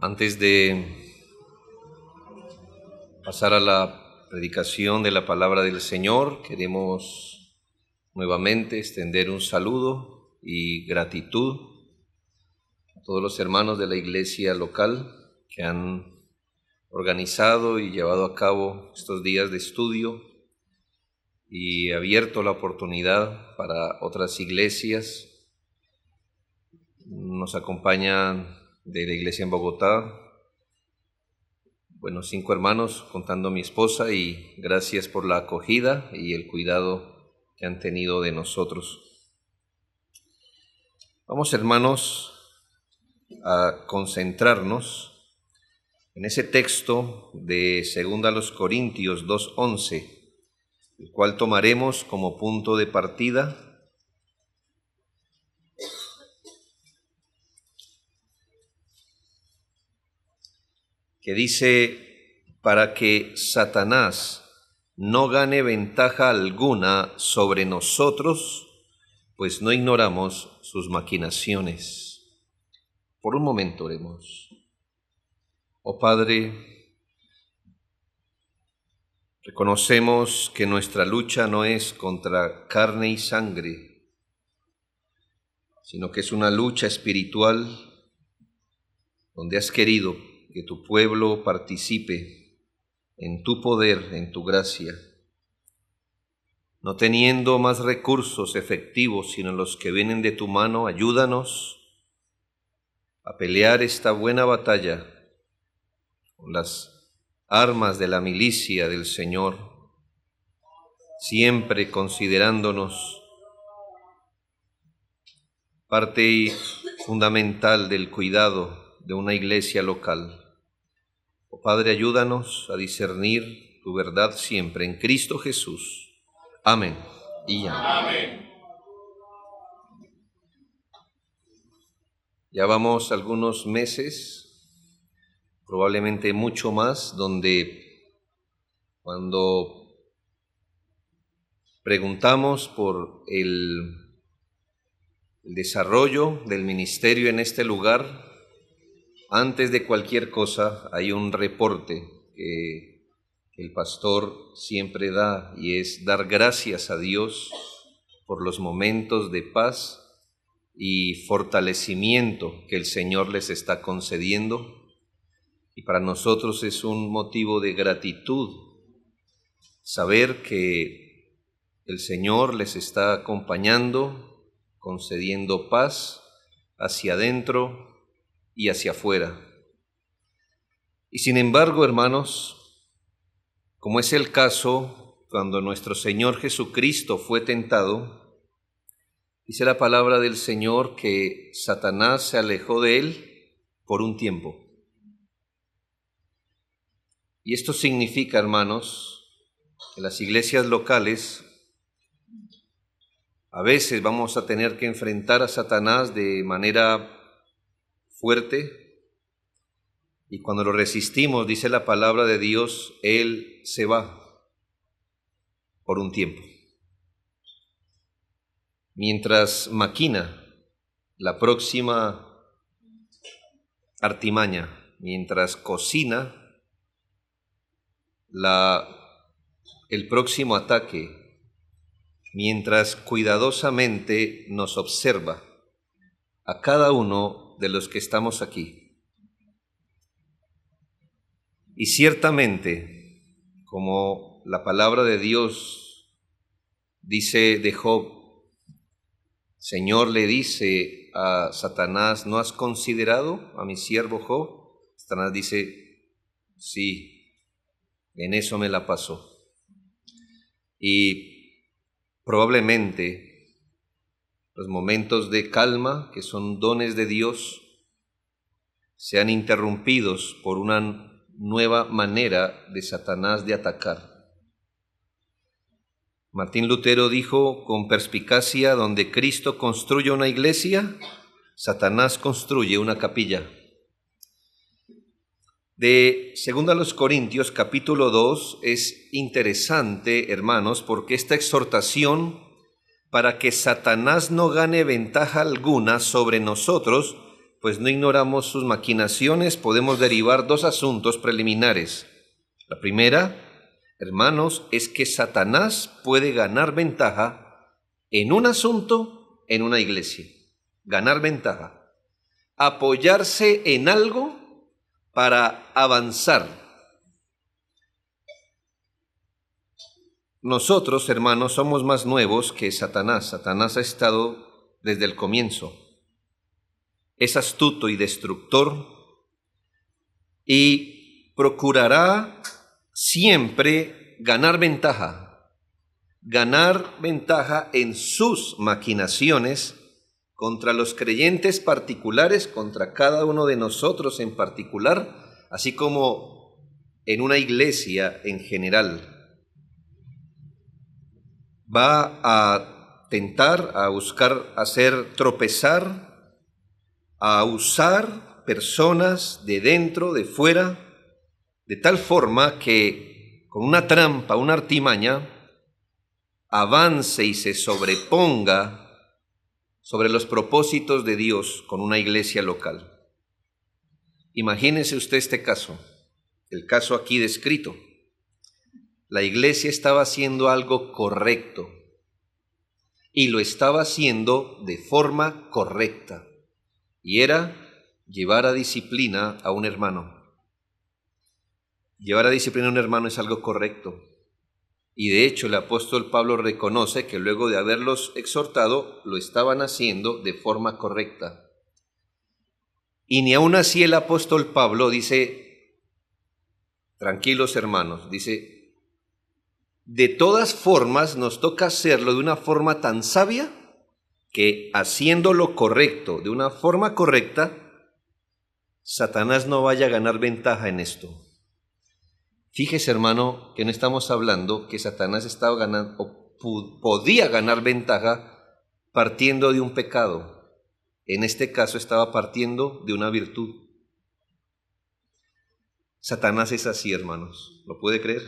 Antes de pasar a la predicación de la palabra del Señor, queremos nuevamente extender un saludo y gratitud a todos los hermanos de la iglesia local que han organizado y llevado a cabo estos días de estudio y abierto la oportunidad para otras iglesias. Nos acompañan de la iglesia en Bogotá, 5 hermanos contando a mi esposa, y gracias por la acogida y el cuidado que han tenido de nosotros. Vamos, hermanos, a concentrarnos en ese texto de 2 Corintios 2:11, el cual tomaremos como punto de partida. Que dice: para que Satanás no gane ventaja alguna sobre nosotros, pues no ignoramos sus maquinaciones. Por un momento oremos. Oh Padre, reconocemos que nuestra lucha no es contra carne y sangre, sino que es una lucha espiritual donde has querido que tu pueblo participe en tu poder, en tu gracia, no teniendo más recursos efectivos sino los que vienen de tu mano. Ayúdanos a pelear esta buena batalla con las armas de la milicia del Señor, siempre considerándonos parte fundamental del cuidado de una iglesia local. Oh Padre, ayúdanos a discernir tu verdad siempre en Cristo Jesús. Amén y amén. Ya vamos algunos meses, probablemente mucho más, donde cuando preguntamos por el desarrollo del ministerio en este lugar, antes de cualquier cosa hay un reporte que el pastor siempre da, y es dar gracias a Dios por los momentos de paz y fortalecimiento que el Señor les está concediendo. Y para nosotros es un motivo de gratitud saber que el Señor les está acompañando, concediendo paz hacia adentro y hacia afuera. Y sin embargo, hermanos, como es el caso cuando nuestro Señor Jesucristo fue tentado, dice la palabra del Señor que Satanás se alejó de él por un tiempo. Y esto significa, hermanos, que las iglesias locales a veces vamos a tener que enfrentar a Satanás de manera fuerte, y cuando lo resistimos, dice la palabra de Dios, él se va por un tiempo. Mientras maquina la próxima artimaña, mientras cocina el próximo ataque, mientras cuidadosamente nos observa a cada uno de los que estamos aquí. Y ciertamente, como la palabra de Dios dice de Job, Señor le dice a Satanás: ¿no has considerado a mi siervo Job? Satanás dice: sí, en eso me la pasó. Y probablemente los momentos de calma, que son dones de Dios, sean interrumpidos por una nueva manera de Satanás de atacar. Martín Lutero dijo con perspicacia: donde Cristo construye una iglesia, Satanás construye una capilla. De 2 Corintios capítulo 2 es interesante, hermanos, porque esta exhortación para que Satanás no gane ventaja alguna sobre nosotros, pues no ignoramos sus maquinaciones, podemos derivar dos asuntos preliminares. La primera, hermanos, es que Satanás puede ganar ventaja en un asunto, en una iglesia. Ganar ventaja. Apoyarse en algo para avanzar. Nosotros, hermanos, somos más nuevos que Satanás. Satanás ha estado desde el comienzo. Es astuto y destructor y procurará siempre ganar ventaja en sus maquinaciones contra los creyentes particulares, contra cada uno de nosotros en particular, así como en una iglesia en general. Va a tentar, a buscar hacer tropezar, a usar personas de dentro, de fuera, de tal forma que con una trampa, una artimaña, avance y se sobreponga sobre los propósitos de Dios con una iglesia local. Imagínese usted este caso, el caso aquí descrito. La iglesia estaba haciendo algo correcto y lo estaba haciendo de forma correcta, y era llevar a disciplina a un hermano. Llevar a disciplina a un hermano es algo correcto. Y de hecho el apóstol Pablo reconoce que luego de haberlos exhortado, lo estaban haciendo de forma correcta. Y ni aun así el apóstol Pablo dice, tranquilos hermanos, dice, de todas formas nos toca hacerlo de una forma tan sabia que haciendo lo correcto, de una forma correcta, Satanás no vaya a ganar ventaja en esto. Fíjese, hermano, que no estamos hablando que Satanás estaba ganando o podía ganar ventaja partiendo de un pecado. En este caso estaba partiendo de una virtud. Satanás es así, hermanos. ¿Lo puede creer?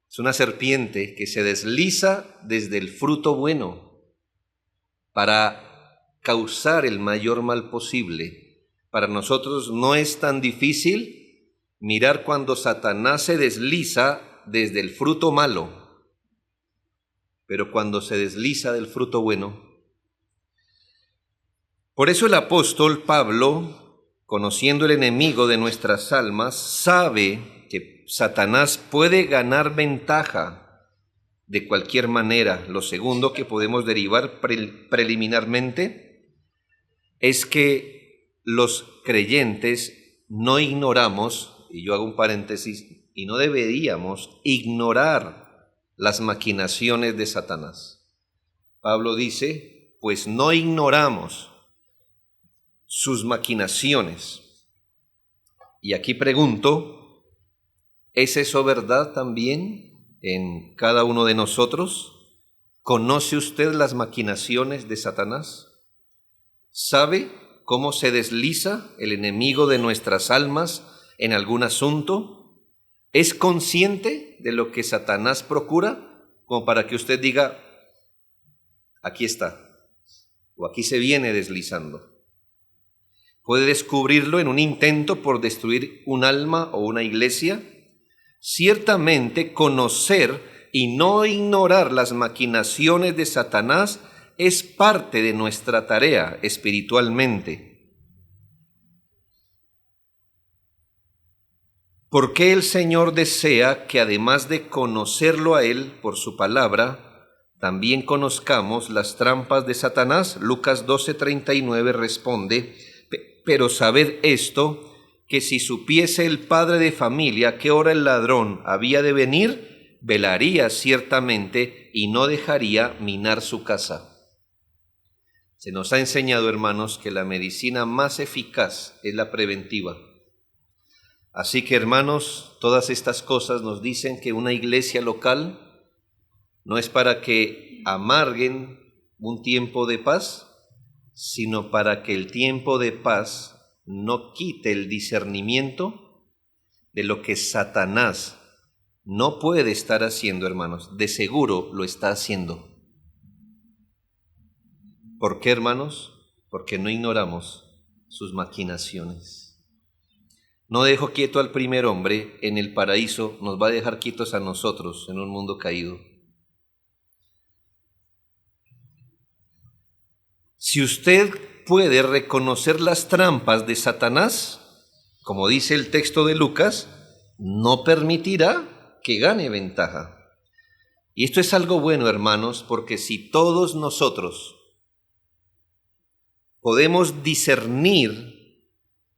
Es una serpiente que se desliza desde el fruto bueno para causar el mayor mal posible. Para nosotros no es tan difícil mirar cuando Satanás se desliza desde el fruto malo, pero cuando se desliza del fruto bueno. Por eso el apóstol Pablo, conociendo el enemigo de nuestras almas, sabe que Satanás puede ganar ventaja de cualquier manera. Lo segundo que podemos derivar preliminarmente es que los creyentes no ignoramos, y yo hago un paréntesis, y no deberíamos ignorar las maquinaciones de Satanás. Pablo dice, pues no ignoramos sus maquinaciones. Y aquí pregunto, ¿es eso verdad también en cada uno de nosotros? ¿Conoce usted las maquinaciones de Satanás? ¿Sabe cómo se desliza el enemigo de nuestras almas en algún asunto? ¿Es consciente de lo que Satanás procura? Como para que usted diga, aquí está, o aquí se viene deslizando. ¿Puede descubrirlo en un intento por destruir un alma o una iglesia? Ciertamente conocer y no ignorar las maquinaciones de Satanás es parte de nuestra tarea espiritualmente. ¿Por qué el Señor desea que además de conocerlo a Él por su palabra, también conozcamos las trampas de Satanás? Lucas 12:39 responde, pero sabed esto, que si supiese el padre de familia a qué hora el ladrón había de venir, velaría ciertamente y no dejaría minar su casa. Se nos ha enseñado, hermanos, que la medicina más eficaz es la preventiva. Así que, hermanos, todas estas cosas nos dicen que una iglesia local no es para que amarguen un tiempo de paz, sino para que el tiempo de paz no quite el discernimiento de lo que Satanás no puede estar haciendo, hermanos. De seguro lo está haciendo. ¿Por qué, hermanos? porque no ignoramos sus maquinaciones. No dejó quieto al primer hombre en el paraíso, nos va a dejar quietos a nosotros en un mundo caído. Si usted puede reconocer las trampas de Satanás, como dice el texto de Lucas, no permitirá que gane ventaja. Y esto es algo bueno, hermanos, porque si todos nosotros podemos discernir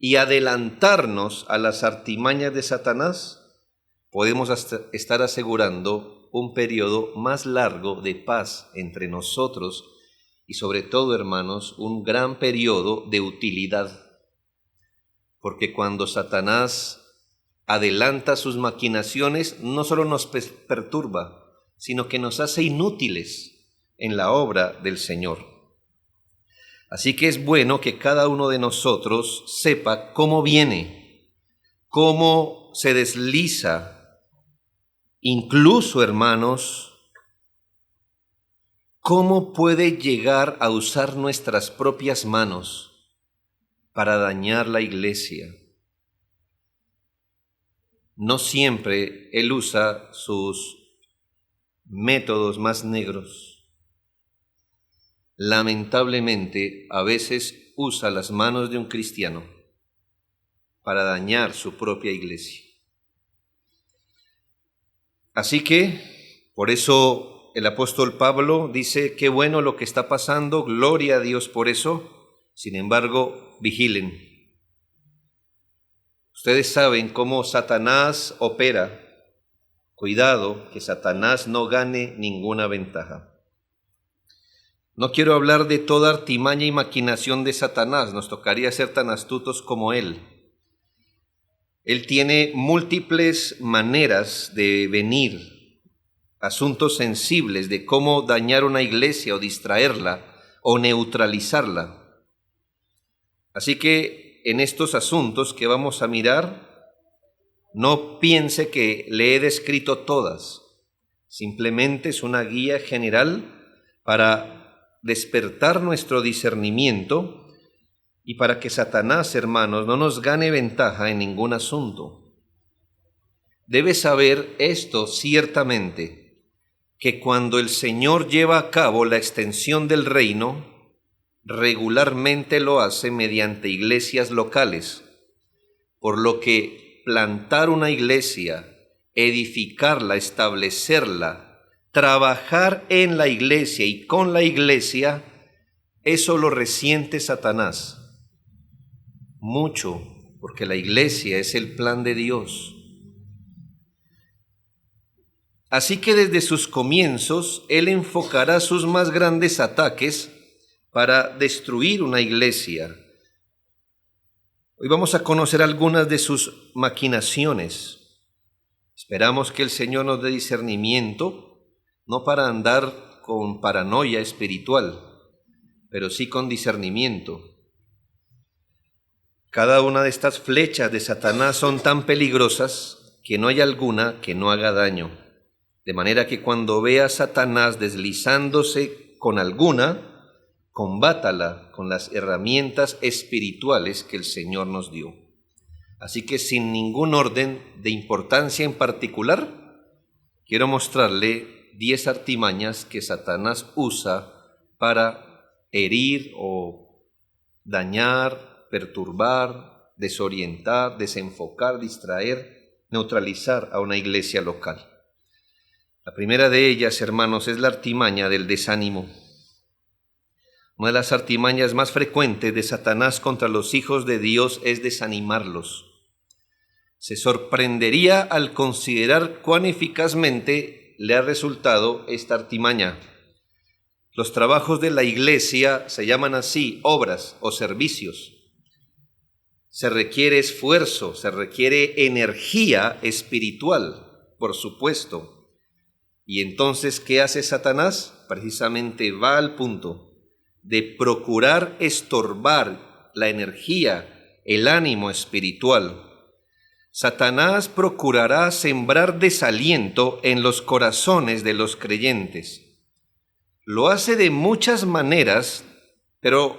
y adelantarnos a las artimañas de Satanás, podemos estar asegurando un periodo más largo de paz entre nosotros y sobre todo, hermanos, un gran periodo de utilidad. Porque cuando Satanás adelanta sus maquinaciones, no solo nos perturba, sino que nos hace inútiles en la obra del Señor. Así que es bueno que cada uno de nosotros sepa cómo viene, cómo se desliza, incluso, hermanos, cómo puede llegar a usar nuestras propias manos para dañar la iglesia. No siempre él usa sus métodos más negros. Lamentablemente, a veces usa las manos de un cristiano para dañar su propia iglesia. Así que, por eso el apóstol Pablo dice, qué bueno lo que está pasando, gloria a Dios por eso, sin embargo, vigilen. Ustedes saben cómo Satanás opera. Cuidado que Satanás no gane ninguna ventaja. No quiero hablar de toda artimaña y maquinación de Satanás, nos tocaría ser tan astutos como él. Él tiene múltiples maneras de venir, asuntos sensibles de cómo dañar una iglesia o distraerla o neutralizarla. Así que en estos asuntos que vamos a mirar, no piense que le he descrito todas, simplemente es una guía general para despertar nuestro discernimiento y para que Satanás, hermanos, no nos gane ventaja en ningún asunto. Debe saber esto ciertamente, que cuando el Señor lleva a cabo la extensión del reino, regularmente lo hace mediante iglesias locales, por lo que plantar una iglesia, edificarla, establecerla, trabajar en la iglesia y con la iglesia, eso lo resiente Satanás mucho, porque la iglesia es el plan de Dios. Así que desde sus comienzos, él enfocará sus más grandes ataques para destruir una iglesia. Hoy vamos a conocer algunas de sus maquinaciones. Esperamos que el Señor nos dé discernimiento, no para andar con paranoia espiritual, pero sí con discernimiento. Cada una de estas flechas de Satanás son tan peligrosas que no hay alguna que no haga daño. De manera que cuando vea a Satanás deslizándose con alguna, combátala con las herramientas espirituales que el Señor nos dio. Así que sin ningún orden de importancia en particular, quiero mostrarle 10 artimañas que Satanás usa para herir o dañar, perturbar, desorientar, desenfocar, distraer, neutralizar a una iglesia local. La primera de ellas, hermanos, es la artimaña del desánimo. Una de las artimañas más frecuentes de Satanás contra los hijos de Dios es desanimarlos. Se sorprendería al considerar cuán eficazmente le ha resultado esta artimaña. Los trabajos de la iglesia se llaman así, obras o servicios. Se requiere esfuerzo, se requiere energía espiritual, por supuesto. Y entonces, ¿qué hace Satanás? Precisamente va al punto de procurar estorbar la energía, el ánimo espiritual. Satanás procurará sembrar desaliento en los corazones de los creyentes. Lo hace de muchas maneras, pero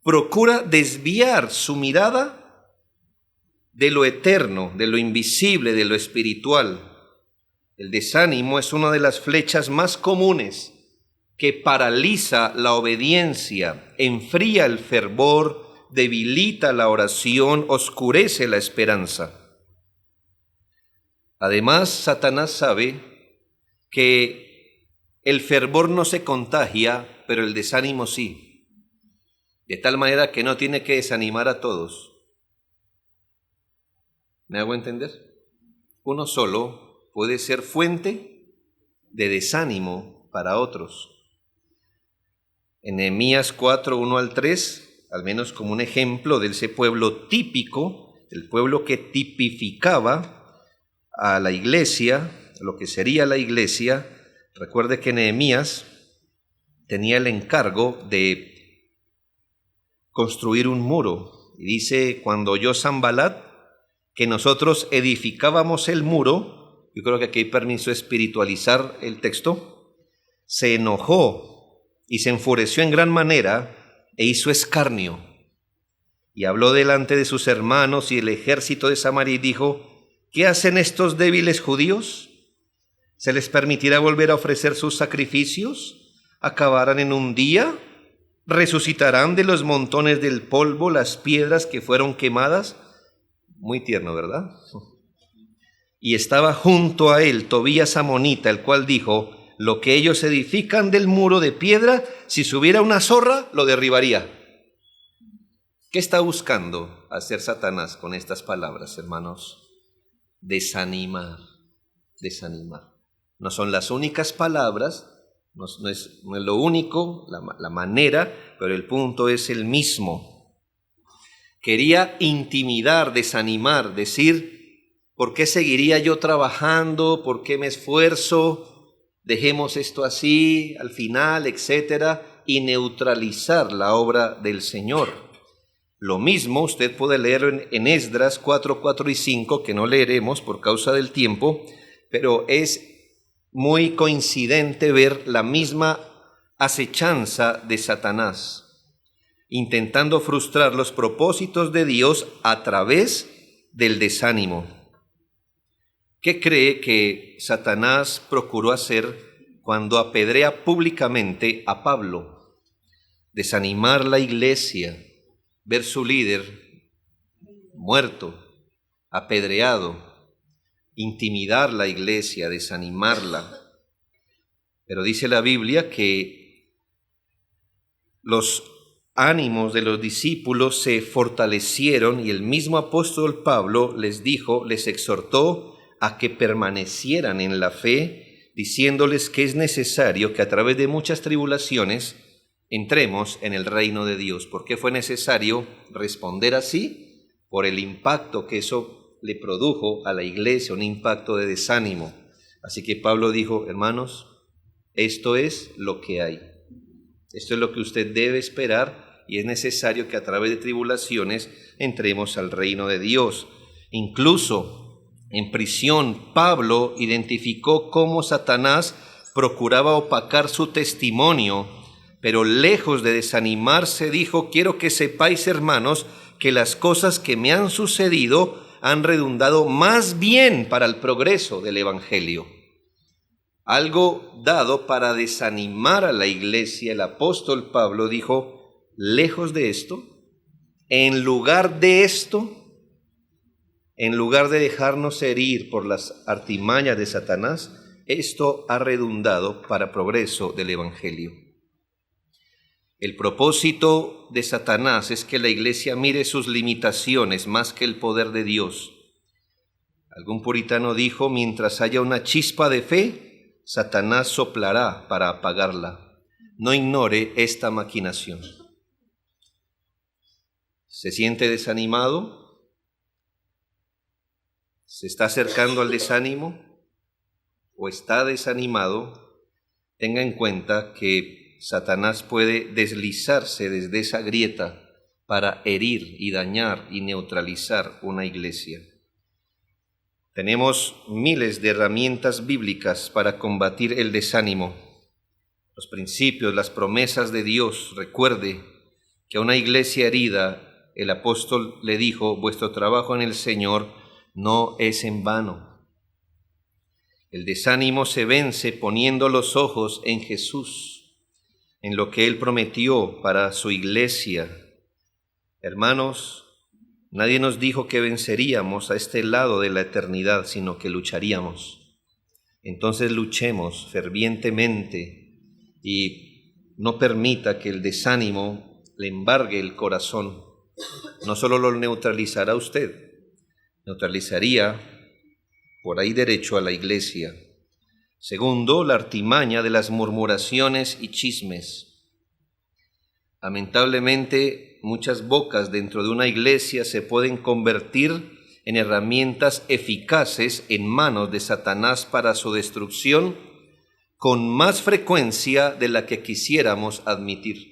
procura desviar su mirada de lo eterno, de lo invisible, de lo espiritual. El desánimo es una de las flechas más comunes que paraliza la obediencia, enfría el fervor, debilita la oración, oscurece la esperanza. Además, Satanás sabe que el fervor no se contagia, pero el desánimo sí. De tal manera que no tiene que desanimar a todos. ¿Me hago entender? Uno solo puede ser fuente de desánimo para otros. En Nehemías 4, 1 al 3, al menos como un ejemplo de ese pueblo típico, el pueblo que tipificaba a la iglesia, lo que sería la iglesia. Recuerde que Nehemías tenía el encargo de construir un muro. Y dice, cuando oyó Sanbalat que nosotros edificábamos el muro, yo creo que aquí hay permiso espiritualizar el texto, se enojó y se enfureció en gran manera e hizo escarnio. Y habló delante de sus hermanos y el ejército de Samaria y dijo, ¿qué hacen estos débiles judíos? ¿Se les permitirá volver a ofrecer sus sacrificios? ¿Acabarán en un día? ¿Resucitarán de los montones del polvo las piedras que fueron quemadas? Muy tierno, ¿verdad? Y estaba junto a él Tobías amonita, el cual dijo, lo que ellos edifican del muro de piedra, si subiera una zorra, lo derribaría. ¿Qué está buscando hacer Satanás con estas palabras, hermanos? Desanimar. No son las únicas palabras, no es lo único, la manera, pero el punto es el mismo. Quería intimidar, desanimar, decir, ¿por qué seguiría yo trabajando? ¿Por qué me esfuerzo? Dejemos esto así, al final, etcétera, y neutralizar la obra del Señor. Lo mismo usted puede leer en Esdras 4, 4 y 5, que no leeremos por causa del tiempo, pero es muy coincidente ver la misma acechanza de Satanás, intentando frustrar los propósitos de Dios a través del desánimo. ¿Qué cree que Satanás procuró hacer cuando apedrea públicamente a Pablo? Desanimar la iglesia, ver su líder muerto, apedreado, intimidar la iglesia, desanimarla. Pero dice la Biblia que los ánimos de los discípulos se fortalecieron y el mismo apóstol Pablo les dijo, les exhortó a que permanecieran en la fe, diciéndoles que es necesario que a través de muchas tribulaciones entremos en el reino de Dios. ¿Por qué fue necesario responder así? Por el impacto que eso le produjo a la iglesia, un impacto de desánimo. Así que Pablo dijo, hermanos, esto es lo que hay. Esto es lo que usted debe esperar y es necesario que a través de tribulaciones entremos al reino de Dios. Incluso en prisión, Pablo identificó cómo Satanás procuraba opacar su testimonio, pero lejos de desanimarse dijo, quiero que sepáis, hermanos, que las cosas que me han sucedido han redundado más bien para el progreso del Evangelio. Algo dado para desanimar a la iglesia, el apóstol Pablo dijo, lejos de esto, en lugar de esto, en lugar de dejarnos herir por las artimañas de Satanás, esto ha redundado para progreso del Evangelio. El propósito de Satanás es que la iglesia mire sus limitaciones más que el poder de Dios. Algún puritano dijo, mientras haya una chispa de fe, Satanás soplará para apagarla. No ignore esta maquinación. ¿Se siente desanimado? ¿Se está acercando al desánimo o está desanimado? Tenga en cuenta que Satanás puede deslizarse desde esa grieta para herir y dañar y neutralizar una iglesia. Tenemos miles de herramientas bíblicas para combatir el desánimo. Los principios, las promesas de Dios. Recuerde que a una iglesia herida el apóstol le dijo: vuestro trabajo en el Señor no es en vano. El desánimo se vence poniendo los ojos en Jesús, en lo que Él prometió para su iglesia. Hermanos, nadie nos dijo que venceríamos a este lado de la eternidad, sino que lucharíamos. Entonces luchemos fervientemente y no permita que el desánimo le embargue el corazón. No solo lo neutralizará usted, neutralizaría por ahí derecho a la iglesia. Segundo, la artimaña de las murmuraciones y chismes. Lamentablemente, muchas bocas dentro de una iglesia se pueden convertir en herramientas eficaces en manos de Satanás para su destrucción con más frecuencia de la que quisiéramos admitir.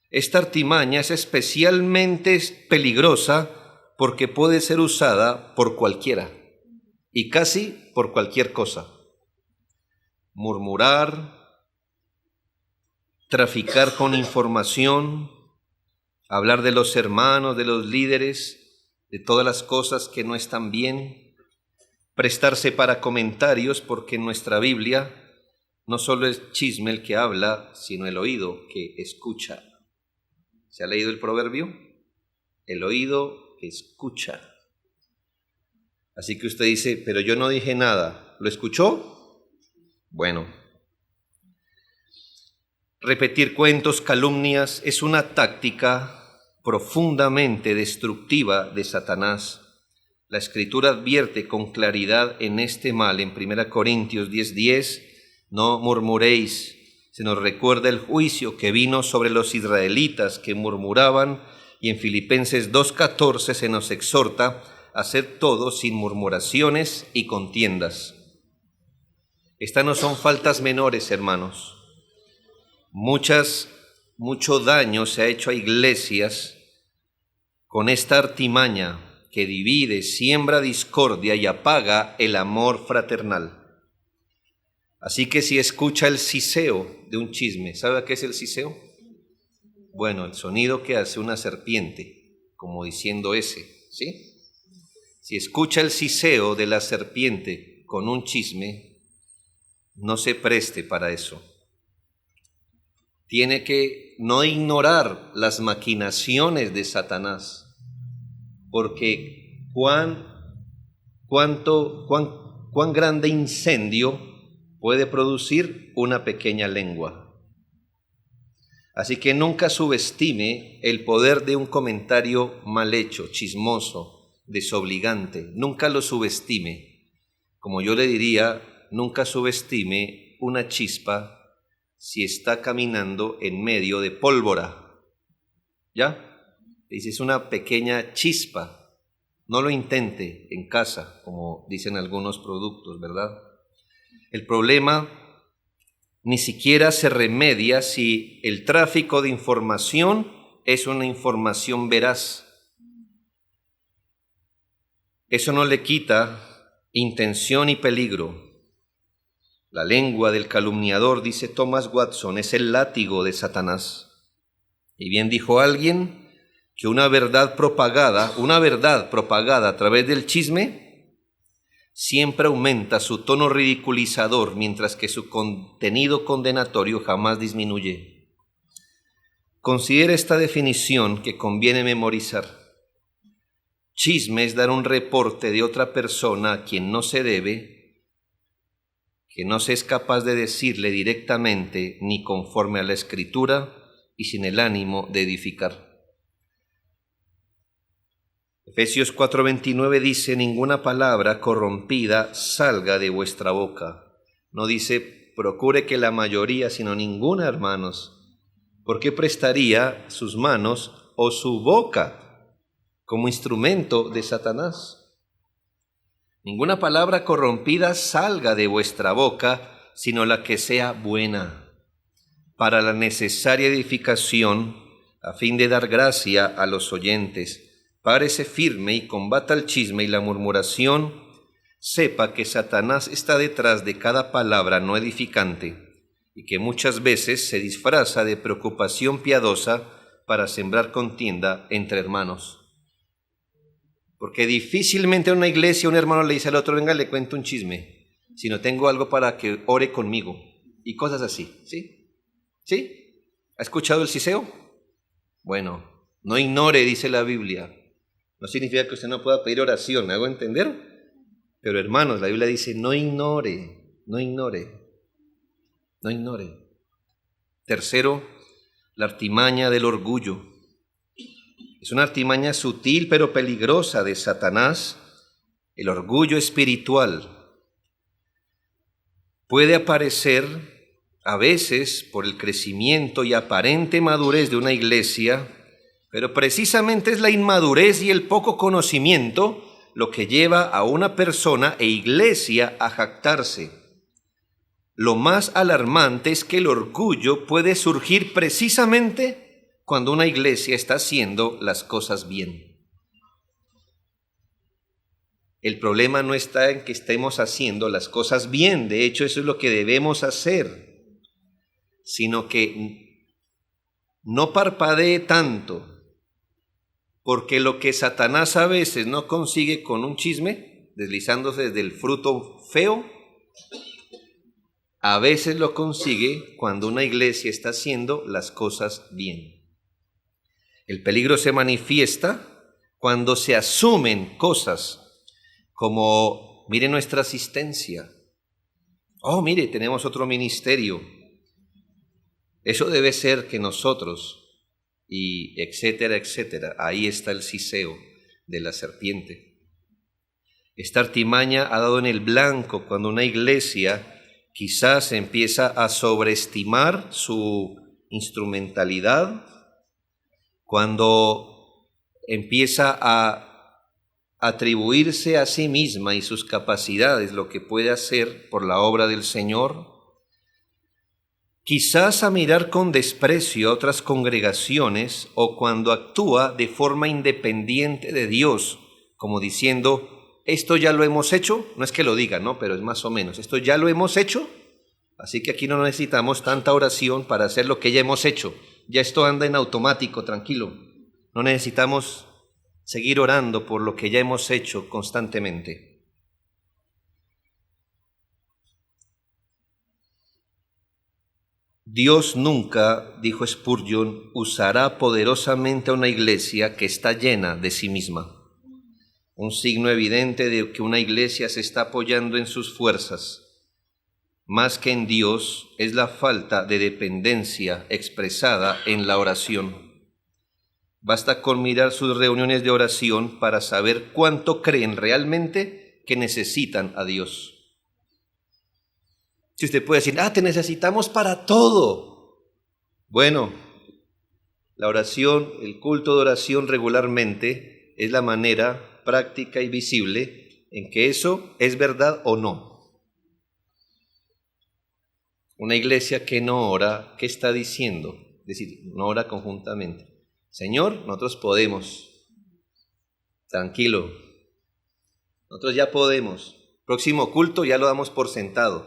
Esta artimaña es especialmente peligrosa porque puede ser usada por cualquiera y casi por cualquier cosa. Murmurar, traficar con información, hablar de los hermanos, de los líderes, de todas las cosas que no están bien, prestarse para comentarios, porque en nuestra Biblia no solo es chisme el que habla, sino el oído que escucha. ¿Se ha leído el proverbio? El oído que escucha. Así que usted dice: pero yo no dije nada. ¿Lo escuchó? Bueno. Repetir cuentos, calumnias, es una táctica profundamente destructiva de Satanás. La Escritura advierte con claridad en este mal. En 1 Corintios 10:10, no murmuréis. Se nos recuerda el juicio que vino sobre los israelitas que murmuraban, y en Filipenses 2:14 se nos exhorta a hacer todo sin murmuraciones y contiendas. Estas no son faltas menores, hermanos. Mucho daño se ha hecho a iglesias con esta artimaña que divide, siembra discordia y apaga el amor fraternal. Así que si escucha el siseo de un chisme, ¿sabe qué es el siseo? Bueno, el sonido que hace una serpiente, como diciendo ese, ¿sí? Si escucha el siseo de la serpiente con un chisme, no se preste para eso. Tiene que no ignorar las maquinaciones de Satanás, porque cuán grande incendio puede producir una pequeña lengua. Así que nunca subestime el poder de un comentario mal hecho, chismoso, desobligante. Nunca lo subestime. Como yo le diría, nunca subestime una chispa si está caminando en medio de pólvora. ¿Ya? Dice, es una pequeña chispa. No lo intente en casa, como dicen algunos productos, ¿verdad? El problema ni siquiera se remedia si el tráfico de información es una información veraz. Eso no le quita intención y peligro. La lengua del calumniador, dice Thomas Watson, es el látigo de Satanás. Y bien dijo alguien que una verdad propagada a través del chisme siempre aumenta su tono ridiculizador, mientras que su contenido condenatorio jamás disminuye. Considere esta definición que conviene memorizar. Chisme es dar un reporte de otra persona a quien no se debe, que no se es capaz de decirle directamente ni conforme a la Escritura y sin el ánimo de edificar. Efesios 4:29 dice: ninguna palabra corrompida salga de vuestra boca. No dice procure que la mayoría, sino ninguna, hermanos. ¿Por qué prestaría sus manos o su boca como instrumento de Satanás? Ninguna palabra corrompida salga de vuestra boca, sino la que sea buena, para la necesaria edificación, a fin de dar gracia a los oyentes. Párese firme y combata el chisme y la murmuración. Sepa que Satanás está detrás de cada palabra no edificante y que muchas veces se disfraza de preocupación piadosa para sembrar contienda entre hermanos. Porque difícilmente en una iglesia un hermano le dice al otro, venga, le cuento un chisme, sino tengo algo para que ore conmigo, y cosas así, ¿sí? ¿Sí? ¿Ha escuchado el siseo? Bueno, no ignore, dice la Biblia. No significa que usted no pueda pedir oración, ¿me hago entender? Pero hermanos, la Biblia dice, no ignore, no ignore, no ignore. Tercero, la artimaña del orgullo. Es una artimaña sutil pero peligrosa de Satanás, el orgullo espiritual. Puede aparecer a veces por el crecimiento y aparente madurez de una iglesia, pero precisamente es la inmadurez y el poco conocimiento lo que lleva a una persona e iglesia a jactarse. Lo más alarmante es que el orgullo puede surgir precisamente cuando una iglesia está haciendo las cosas bien. El problema no está en que estemos haciendo las cosas bien, de hecho eso es lo que debemos hacer, sino que no parpadee tanto, porque lo que Satanás a veces no consigue con un chisme, deslizándose desde el fruto feo, a veces lo consigue cuando una iglesia está haciendo las cosas bien. El peligro se manifiesta cuando se asumen cosas como, mire nuestra asistencia. Oh, mire, tenemos otro ministerio. Eso debe ser que nosotros, y etcétera, etcétera. Ahí está el siseo de la serpiente. Esta artimaña ha dado en el blanco cuando una iglesia quizás empieza a sobreestimar su instrumentalidad, cuando empieza a atribuirse a sí misma y sus capacidades lo que puede hacer por la obra del Señor, quizás a mirar con desprecio a otras congregaciones o cuando actúa de forma independiente de Dios, como diciendo, esto ya lo hemos hecho, no es que lo diga, ¿no? Pero es más o menos, esto ya lo hemos hecho, así que aquí no necesitamos tanta oración para hacer lo que ya hemos hecho. Ya esto anda en automático, tranquilo. No necesitamos seguir orando por lo que ya hemos hecho constantemente. Dios nunca, dijo Spurgeon, usará poderosamente a una iglesia que está llena de sí misma. Un signo evidente de que una iglesia se está apoyando en sus fuerzas, más que en Dios, es la falta de dependencia expresada en la oración. Basta con mirar sus reuniones de oración para saber cuánto creen realmente que necesitan a Dios. Si usted puede decir, te necesitamos para todo. Bueno, la oración, el culto de oración regularmente es la manera práctica y visible en que eso es verdad o no. Una iglesia que no ora, ¿qué está diciendo? Es decir, no ora conjuntamente. Señor, nosotros podemos. Tranquilo. Nosotros ya podemos. Próximo culto ya lo damos por sentado.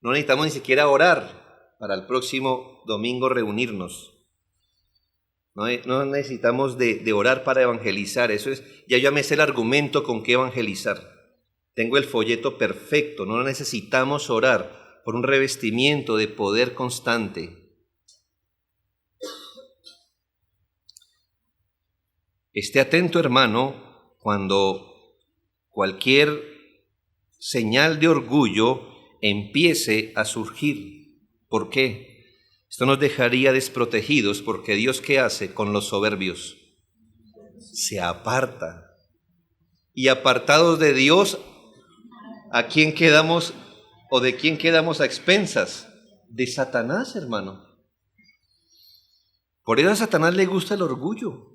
No necesitamos ni siquiera orar para el próximo domingo reunirnos. No necesitamos de orar para evangelizar. Eso es, ya me sé el argumento con qué evangelizar. Tengo el folleto perfecto. No necesitamos orar por un revestimiento de poder constante. Esté atento, hermano, cuando cualquier señal de orgullo empiece a surgir. ¿Por qué? Esto nos dejaría desprotegidos, porque Dios, ¿qué hace con los soberbios? Se aparta. Y apartados de Dios, ¿a quién quedamos? ¿O de quién quedamos a expensas? De Satanás, hermano. Por eso a Satanás le gusta el orgullo.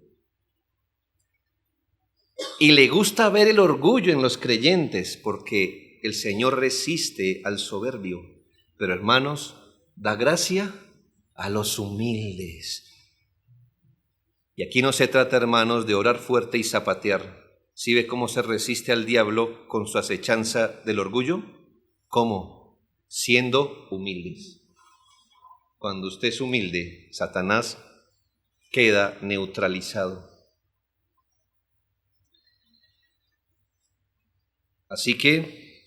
Y le gusta ver el orgullo en los creyentes, porque el Señor resiste al soberbio. Pero hermanos, da gracia a los humildes. Y aquí no se trata, hermanos, de orar fuerte y zapatear. ¿Sí ve cómo se resiste al diablo con su acechanza del orgullo? ¿Cómo? Siendo humildes. Cuando usted es humilde, Satanás queda neutralizado. Así que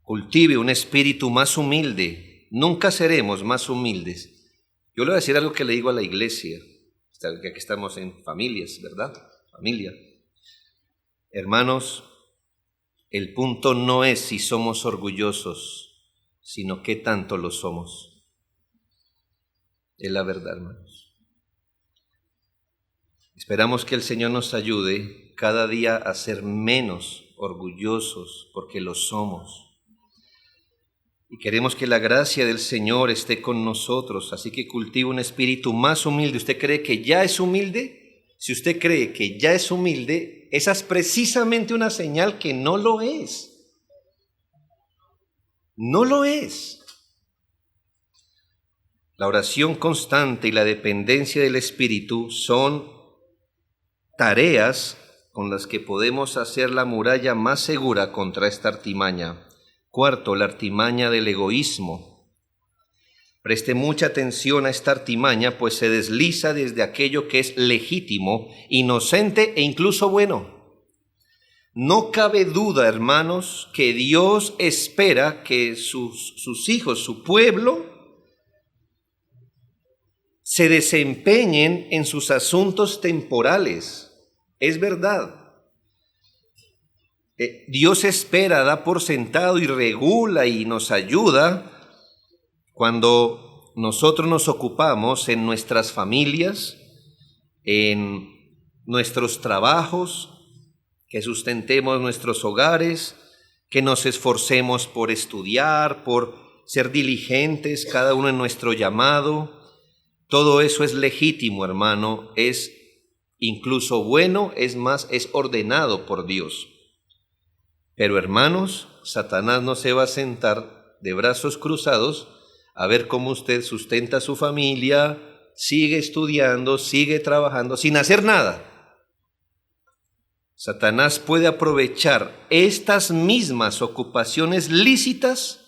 cultive un espíritu más humilde. Nunca seremos más humildes. Yo le voy a decir algo que le digo a la iglesia, ya que estamos en familias, ¿verdad? Familia. Hermanos, el punto no es si somos orgullosos, sino qué tanto lo somos. Es la verdad, hermanos. Esperamos que el Señor nos ayude cada día a ser menos orgullosos, porque lo somos. Y queremos que la gracia del Señor esté con nosotros, así que cultive un espíritu más humilde. ¿Usted cree que ya es humilde? Si usted cree que ya es humilde, esa es precisamente una señal que no lo es. No lo es. La oración constante y la dependencia del Espíritu son tareas con las que podemos hacer la muralla más segura contra esta artimaña. Cuarto, la artimaña del egoísmo. Preste mucha atención a esta artimaña, pues se desliza desde aquello que es legítimo, inocente e incluso bueno. No cabe duda, hermanos, que Dios espera que sus hijos, su pueblo, se desempeñen en sus asuntos temporales. Es verdad. Dios espera, da por sentado y regula y nos ayuda cuando nosotros nos ocupamos en nuestras familias, en nuestros trabajos, que sustentemos nuestros hogares, que nos esforcemos por estudiar, por ser diligentes, cada uno en nuestro llamado. Todo eso es legítimo, hermano, es incluso bueno, es más, es ordenado por Dios. Pero hermanos, Satanás no se va a sentar de brazos cruzados a ver cómo usted sustenta a su familia, sigue estudiando, sigue trabajando, sin hacer nada. Satanás puede aprovechar estas mismas ocupaciones lícitas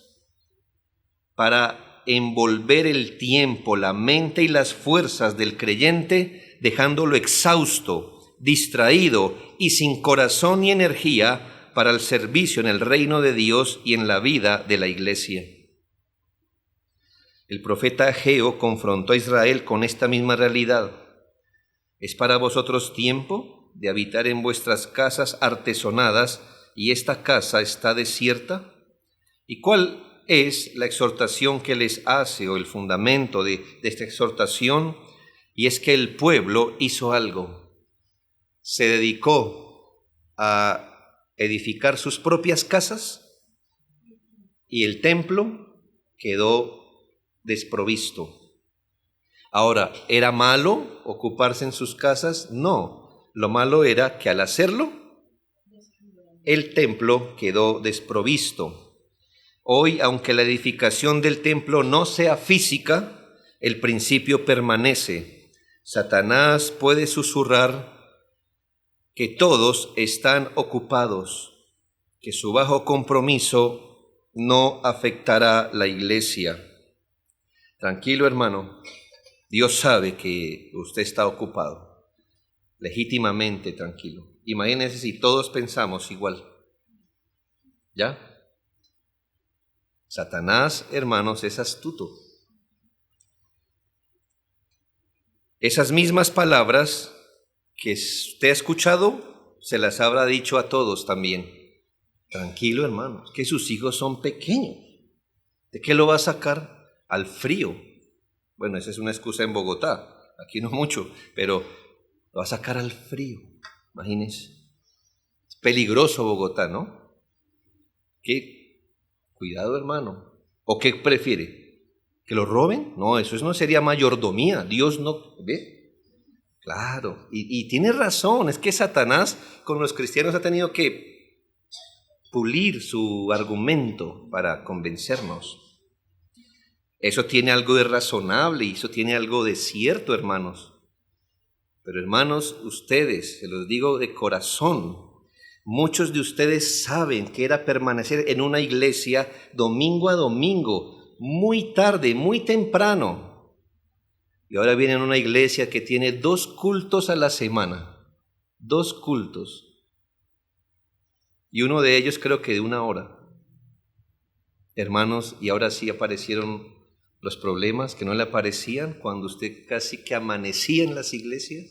para envolver el tiempo, la mente y las fuerzas del creyente, dejándolo exhausto, distraído y sin corazón ni energía para el servicio en el reino de Dios y en la vida de la iglesia. El profeta Ageo confrontó a Israel con esta misma realidad. ¿Es para vosotros tiempo de habitar en vuestras casas artesonadas y esta casa está desierta? ¿Y cuál es la exhortación que les hace o el fundamento de esta exhortación? Y es que el pueblo hizo algo. Se dedicó a edificar sus propias casas y el templo quedó desprovisto. Ahora, ¿era malo ocuparse en sus casas? No, lo malo era que al hacerlo, el templo quedó desprovisto. Hoy, aunque la edificación del templo no sea física, el principio permanece. Satanás puede susurrar que todos están ocupados, que su bajo compromiso no afectará la iglesia. Tranquilo, hermano, Dios sabe que usted está ocupado, legítimamente tranquilo. Imagínense si todos pensamos igual, ¿ya? Satanás, hermanos, es astuto. Esas mismas palabras que usted ha escuchado, se las habrá dicho a todos también. Tranquilo, hermano, que sus hijos son pequeños. ¿De qué lo va a sacar? Al frío. Bueno, esa es una excusa en Bogotá, aquí no mucho, pero lo va a sacar al frío. Imagínense. Es peligroso Bogotá, ¿no? Cuidado, hermano. ¿O qué prefiere? ¿Que lo roben? No, eso no sería mayordomía. Dios no... ¿Ve? Claro, y tiene razón, es que Satanás con los cristianos ha tenido que pulir su argumento para convencernos. Eso tiene algo de razonable y eso tiene algo de cierto, hermanos. Pero hermanos, ustedes, se los digo de corazón, muchos de ustedes saben que era permanecer en una iglesia domingo a domingo, muy tarde, muy temprano, Y ahora viene a una iglesia que tiene 2 cultos a la semana. 2 cultos. Y uno de ellos creo que de 1 hora. Hermanos, y ahora sí aparecieron los problemas que no le aparecían cuando usted casi que amanecía en las iglesias.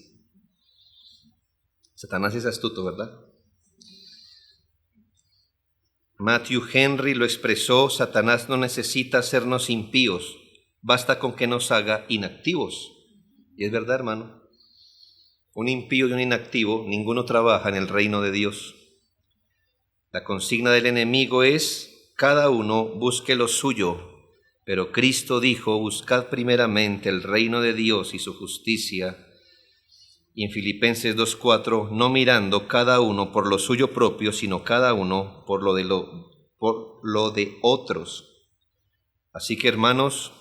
Satanás es astuto, ¿verdad? Matthew Henry lo expresó: Satanás no necesita hacernos impíos, basta con que nos haga inactivos. Y es verdad, hermano. Un impío y un inactivo, ninguno trabaja en el reino de Dios. La consigna del enemigo es: cada uno busque lo suyo. Pero Cristo dijo: buscad primeramente el reino de Dios y su justicia. Y en Filipenses 2:4, no mirando cada uno por lo suyo propio, sino cada uno por lo de otros. Así que, hermanos,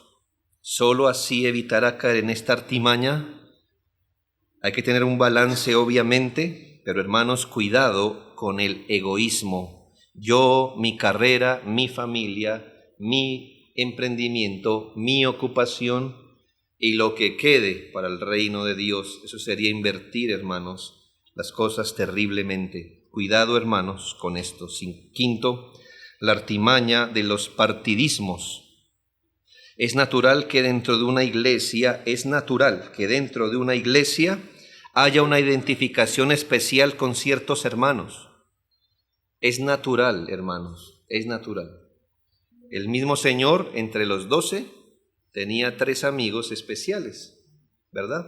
solo así evitará caer en esta artimaña. Hay que tener un balance, obviamente, pero, hermanos, cuidado con el egoísmo. Yo, mi carrera, mi familia, mi emprendimiento, mi ocupación, y lo que quede para el reino de Dios. Eso sería invertir, hermanos, las cosas terriblemente. Cuidado, hermanos, con esto. Quinto, la artimaña de los partidismos. Es natural que dentro de una iglesia haya una identificación especial con ciertos hermanos. Es natural, hermanos, es natural. El mismo Señor, entre los 12, tenía 3 amigos especiales, ¿verdad?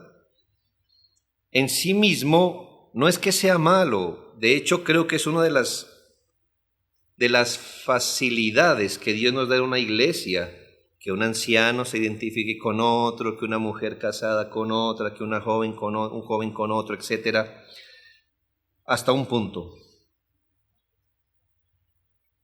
En sí mismo no es que sea malo. De hecho, creo que es una de las facilidades que Dios nos da en una iglesia, que un anciano se identifique con otro, que una mujer casada con otra, que un joven con otro, etcétera, hasta un punto.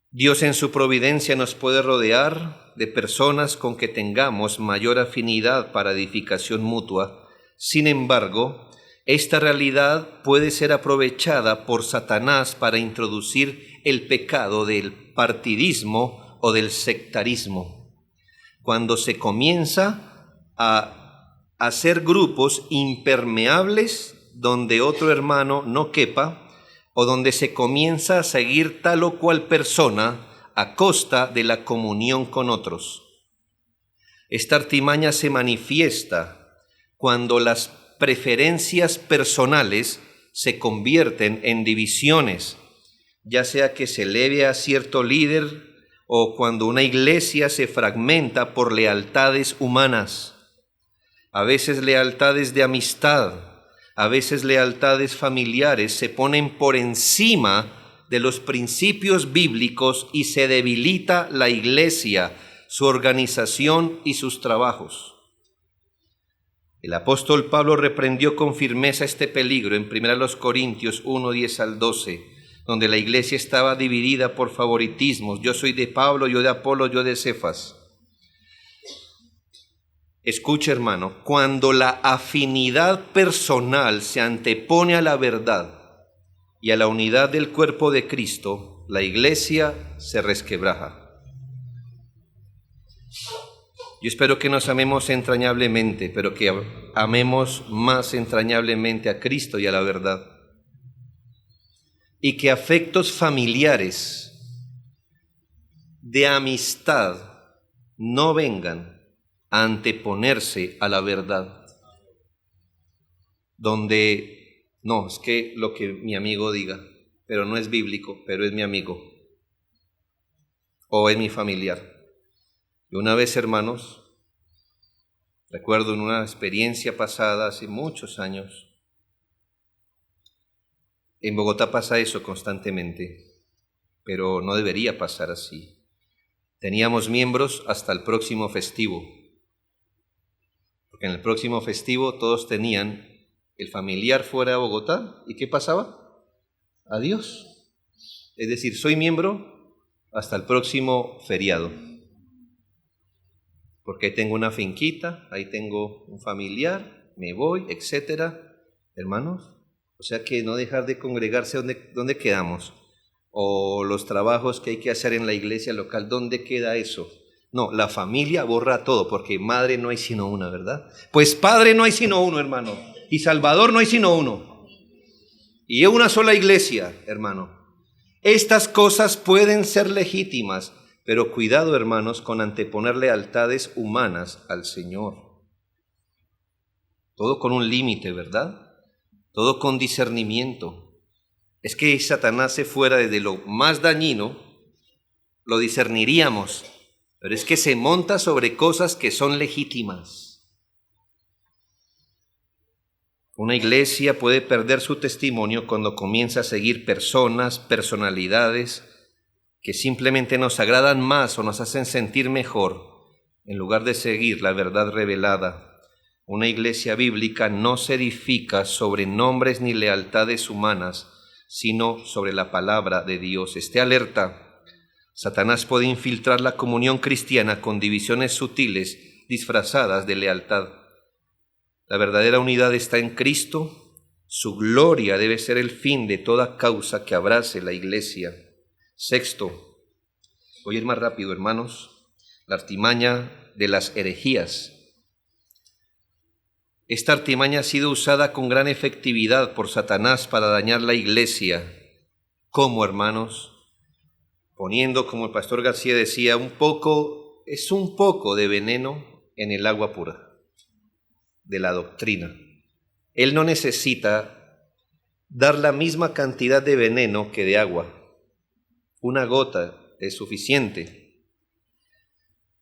Dios en su providencia nos puede rodear de personas con que tengamos mayor afinidad para edificación mutua. Sin embargo, esta realidad puede ser aprovechada por Satanás para introducir el pecado del partidismo o del sectarismo. Cuando se comienza a hacer grupos impermeables donde otro hermano no quepa, o donde se comienza a seguir tal o cual persona a costa de la comunión con otros. Esta artimaña se manifiesta cuando las preferencias personales se convierten en divisiones, ya sea que se eleve a cierto líder o cuando una iglesia se fragmenta por lealtades humanas, a veces lealtades de amistad, a veces lealtades familiares se ponen por encima de los principios bíblicos y se debilita la iglesia, su organización y sus trabajos. El apóstol Pablo reprendió con firmeza este peligro en 1 Corintios 1, 10 al 12, donde la iglesia estaba dividida por favoritismos. Yo soy de Pablo, yo de Apolo, yo de Cefas. Escucha, hermano, cuando la afinidad personal se antepone a la verdad y a la unidad del cuerpo de Cristo, la iglesia se resquebraja. Yo espero que nos amemos entrañablemente, pero que amemos más entrañablemente a Cristo y a la verdad. Y que afectos familiares de amistad no vengan a anteponerse a la verdad, donde no, es que lo que mi amigo diga, pero no es bíblico, pero es mi amigo o es mi familiar. Y una vez, hermanos, recuerdo en una experiencia pasada hace muchos años, en Bogotá pasa eso constantemente, pero no debería pasar así. Teníamos miembros hasta el próximo festivo, porque en el próximo festivo todos tenían el familiar fuera de Bogotá, ¿y qué pasaba? Adiós. Es decir, soy miembro hasta el próximo feriado, porque ahí tengo una finquita, ahí tengo un familiar, me voy, etcétera. Hermanos, o sea que no dejar de congregarse, ¿dónde quedamos? O los trabajos que hay que hacer en la iglesia local, ¿dónde queda eso? No, la familia borra todo, porque madre no hay sino una, ¿verdad? Pues padre no hay sino uno, hermano. Y Salvador no hay sino uno. Y es una sola iglesia, hermano. Estas cosas pueden ser legítimas, pero cuidado, hermanos, con anteponer lealtades humanas al Señor. Todo con un límite, ¿verdad? Todo con discernimiento. Es que Satanás se fuera desde lo más dañino, lo discerniríamos, pero es que se monta sobre cosas que son legítimas. Una iglesia puede perder su testimonio cuando comienza a seguir personas, personalidades que simplemente nos agradan más o nos hacen sentir mejor, en lugar de seguir la verdad revelada. Una iglesia bíblica no se edifica sobre nombres ni lealtades humanas, sino sobre la palabra de Dios. Esté alerta. Satanás puede infiltrar la comunión cristiana con divisiones sutiles disfrazadas de lealtad. La verdadera unidad está en Cristo. Su gloria debe ser el fin de toda causa que abrace la iglesia. Sexto, voy a ir más rápido, hermanos, la artimaña de las herejías. Esta artimaña ha sido usada con gran efectividad por Satanás para dañar la iglesia. ¿Cómo, hermanos? Poniendo, como el pastor García decía, un poco de veneno en el agua pura de la doctrina. Él no necesita dar la misma cantidad de veneno que de agua. Una gota es suficiente.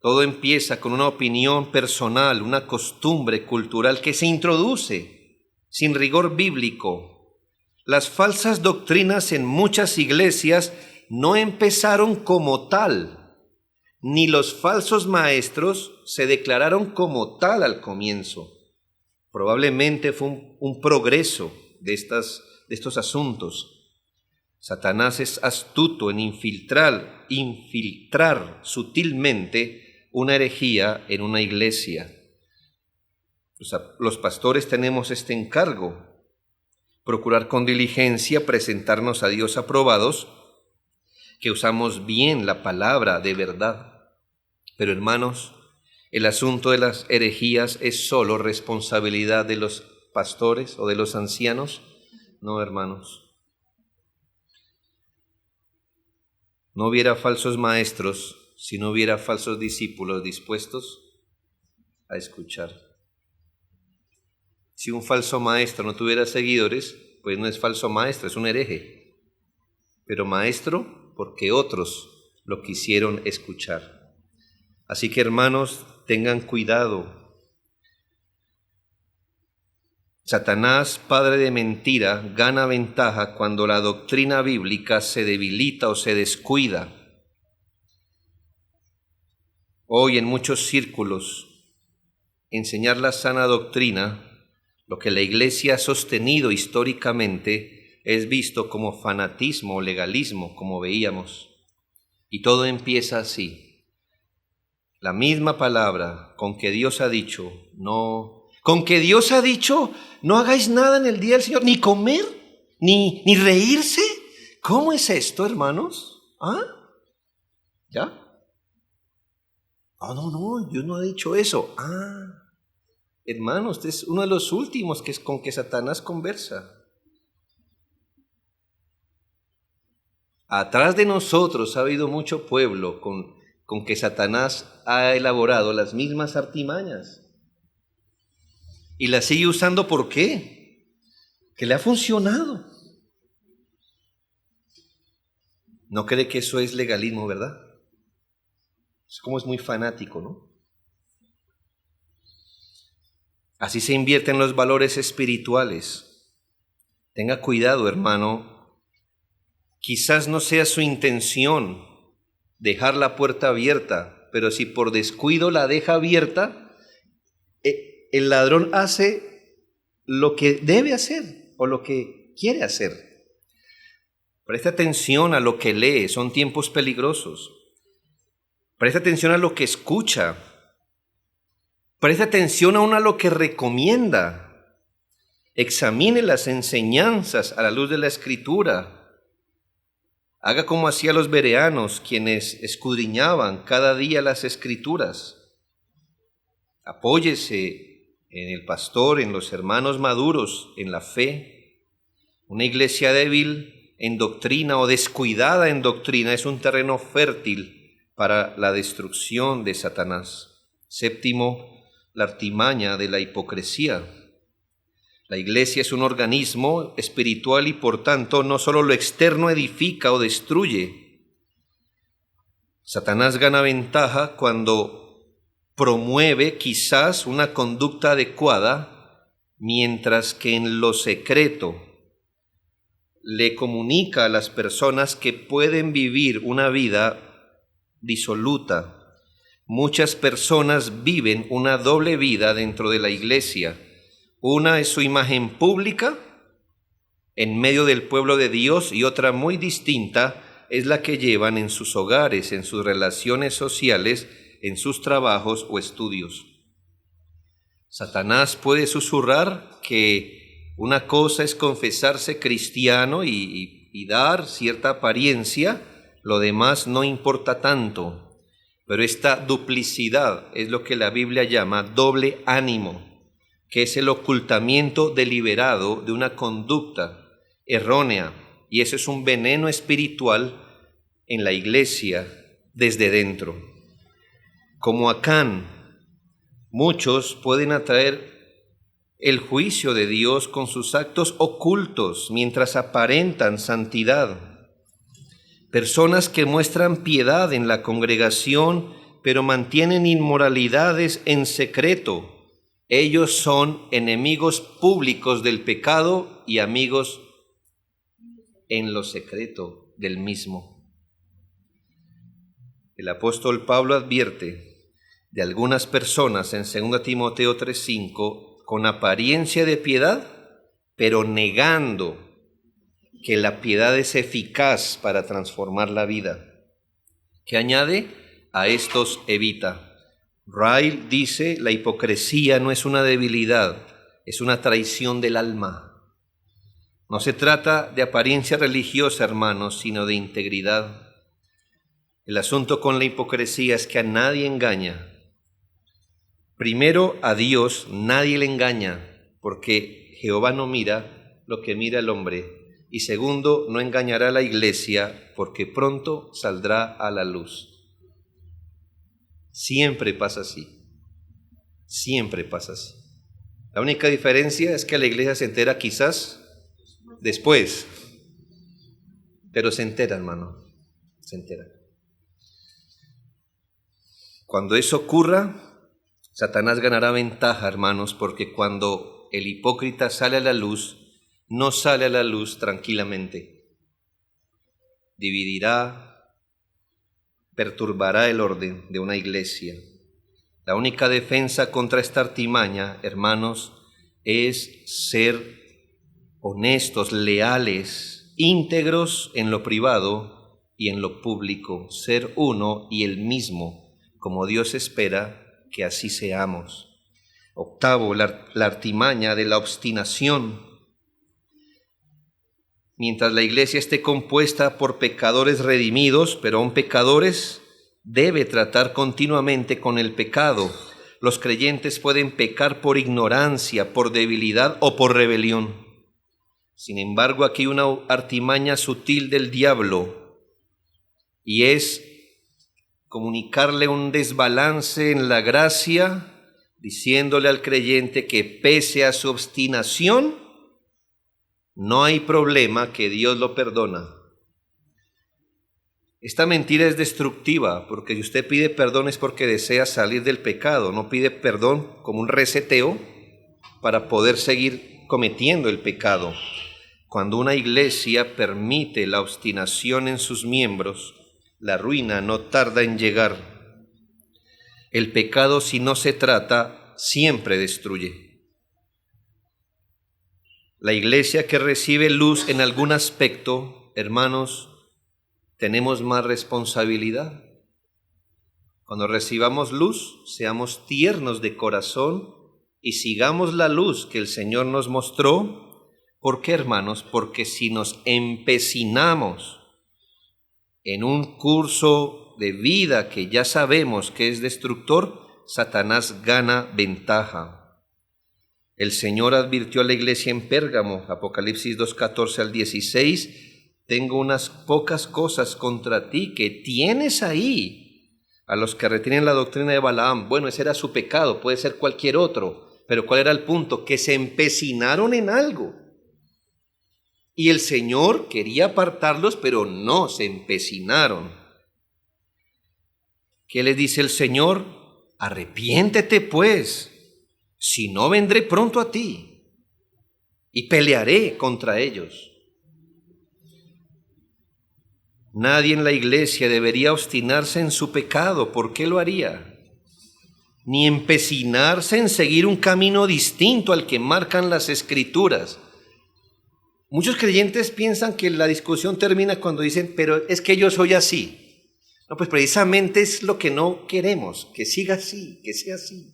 Todo empieza con una opinión personal, una costumbre cultural que se introduce sin rigor bíblico. Las falsas doctrinas en muchas iglesias no empezaron como tal, ni los falsos maestros se declararon como tal al comienzo. Probablemente fue un progreso de estos asuntos. Satanás es astuto en infiltrar sutilmente una herejía en una iglesia. Los pastores tenemos este encargo, procurar con diligencia presentarnos a Dios aprobados, que usamos bien la palabra de verdad. Pero hermanos, el asunto de las herejías es solo responsabilidad de los pastores o de los ancianos. No, hermanos. No hubiera falsos maestros si no hubiera falsos discípulos dispuestos a escuchar. Si un falso maestro no tuviera seguidores, pues no es falso maestro, es un hereje. Pero maestro porque otros lo quisieron escuchar. Así que, hermanos, tengan cuidado. Satanás, padre de mentira, gana ventaja cuando la doctrina bíblica se debilita o se descuida. Hoy en muchos círculos, enseñar la sana doctrina, lo que la Iglesia ha sostenido históricamente, es visto como fanatismo o legalismo, como veíamos. Y todo empieza así. La misma palabra con que Dios ha dicho, no hagáis nada en el día del Señor, ni comer, ni reírse. ¿Cómo es esto, hermanos? ¿Ah? ¿Ya? No, Dios no ha dicho eso. Hermanos, este es uno de los últimos con que Satanás conversa. Atrás de nosotros ha habido mucho pueblo con que Satanás ha elaborado las mismas artimañas. Y las sigue usando, ¿por qué? Que le ha funcionado. ¿No cree que eso es legalismo, verdad? Es como es muy fanático, ¿no? Así se invierten los valores espirituales. Tenga cuidado, hermano. Quizás no sea su intención dejar la puerta abierta, pero si por descuido la deja abierta, el ladrón hace lo que debe hacer o lo que quiere hacer. Presta atención a lo que lee, son tiempos peligrosos. Presta atención a lo que escucha. Presta atención aún a lo que recomienda. Examine las enseñanzas a la luz de la Escritura. Haga como hacían los bereanos, quienes escudriñaban cada día las Escrituras. Apóyese en el pastor, en los hermanos maduros, en la fe. Una iglesia débil en doctrina o descuidada en doctrina es un terreno fértil para la destrucción de Satanás. Séptimo, la artimaña de la hipocresía. La iglesia es un organismo espiritual y por tanto no solo lo externo edifica o destruye. Satanás gana ventaja cuando promueve quizás una conducta adecuada, mientras que en lo secreto le comunica a las personas que pueden vivir una vida disoluta. Muchas personas viven una doble vida dentro de la iglesia. Una es su imagen pública en medio del pueblo de Dios y otra muy distinta es la que llevan en sus hogares, en sus relaciones sociales, en sus trabajos o estudios. Satanás puede susurrar que una cosa es confesarse cristiano y dar cierta apariencia, lo demás no importa tanto. Pero esta duplicidad es lo que la Biblia llama doble ánimo, que es el ocultamiento deliberado de una conducta errónea, y eso es un veneno espiritual en la iglesia desde dentro. Como Acán, muchos pueden atraer el juicio de Dios con sus actos ocultos mientras aparentan santidad. Personas que muestran piedad en la congregación, pero mantienen inmoralidades en secreto. Ellos son enemigos públicos del pecado y amigos en lo secreto del mismo. El apóstol Pablo advierte de algunas personas en 2 Timoteo 3:5 con apariencia de piedad, pero negando que la piedad es eficaz para transformar la vida. ¿Qué añade? A estos evita. Ryle dice, la hipocresía no es una debilidad, es una traición del alma. No se trata de apariencia religiosa, hermanos, sino de integridad. El asunto con la hipocresía es que a nadie engaña. Primero, a Dios nadie le engaña, porque Jehová no mira lo que mira el hombre. Y segundo, no engañará a la iglesia, porque pronto saldrá a la luz. Siempre pasa así. Siempre pasa así. La única diferencia es que la iglesia se entera quizás después. Pero se entera, hermano. Se entera. Cuando eso ocurra, Satanás ganará ventaja, hermanos, porque cuando el hipócrita sale a la luz, no sale a la luz tranquilamente. Dividirá, perturbará el orden de una iglesia. La única defensa contra esta artimaña, hermanos, es ser honestos, leales, íntegros en lo privado y en lo público, ser uno y el mismo, como Dios espera que así seamos. Octavo, la artimaña de la obstinación. Mientras la iglesia esté compuesta por pecadores redimidos, pero aún pecadores, debe tratar continuamente con el pecado. Los creyentes pueden pecar por ignorancia, por debilidad o por rebelión. Sin embargo, aquí hay una artimaña sutil del diablo, y es comunicarle un desbalance en la gracia, diciéndole al creyente que pese a su obstinación, no hay problema, que Dios lo perdona. Esta mentira es destructiva, porque si usted pide perdón es porque desea salir del pecado, no pide perdón como un reseteo para poder seguir cometiendo el pecado. Cuando una iglesia permite la obstinación en sus miembros, la ruina no tarda en llegar. El pecado, si no se trata, siempre destruye. La iglesia que recibe luz en algún aspecto, hermanos, tenemos más responsabilidad. Cuando recibamos luz, seamos tiernos de corazón y sigamos la luz que el Señor nos mostró. ¿Por qué, hermanos? Porque si nos empecinamos en un curso de vida que ya sabemos que es destructor, Satanás gana ventaja. El Señor advirtió a la iglesia en Pérgamo, Apocalipsis 2:14 al 16, tengo unas pocas cosas contra ti que tienes ahí, a los que retienen la doctrina de Balaam. Bueno, ese era su pecado, puede ser cualquier otro, pero ¿cuál era el punto? Que se empecinaron en algo. Y el Señor quería apartarlos, pero no, se empecinaron. ¿Qué les dice el Señor? Arrepiéntete pues, si no vendré pronto a ti y pelearé contra ellos. Nadie en la iglesia debería obstinarse en su pecado. ¿Por qué lo haría? Ni empecinarse en seguir un camino distinto al que marcan las Escrituras. Muchos creyentes piensan que la discusión termina cuando dicen, pero es que yo soy así. No, pues precisamente es lo que no queremos, que siga así, que sea así.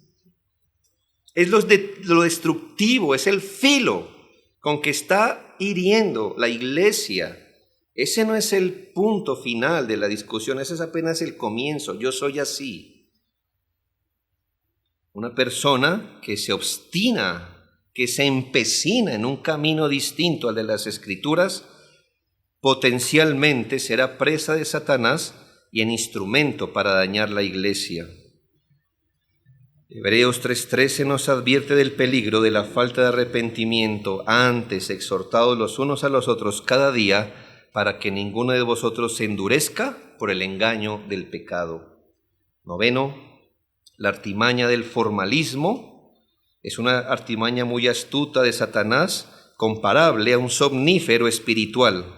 Es lo destructivo, es el filo con que está hiriendo la iglesia. Ese no es el punto final de la discusión, ese es apenas el comienzo. Yo soy así. Una persona que se obstina, que se empecina en un camino distinto al de las Escrituras, potencialmente será presa de Satanás y en instrumento para dañar la iglesia. Hebreos 3:13 nos advierte del peligro de la falta de arrepentimiento, antes exhortados los unos a los otros cada día, para que ninguno de vosotros se endurezca por el engaño del pecado. 9, la artimaña del formalismo. Es una artimaña muy astuta de Satanás, comparable a un somnífero espiritual.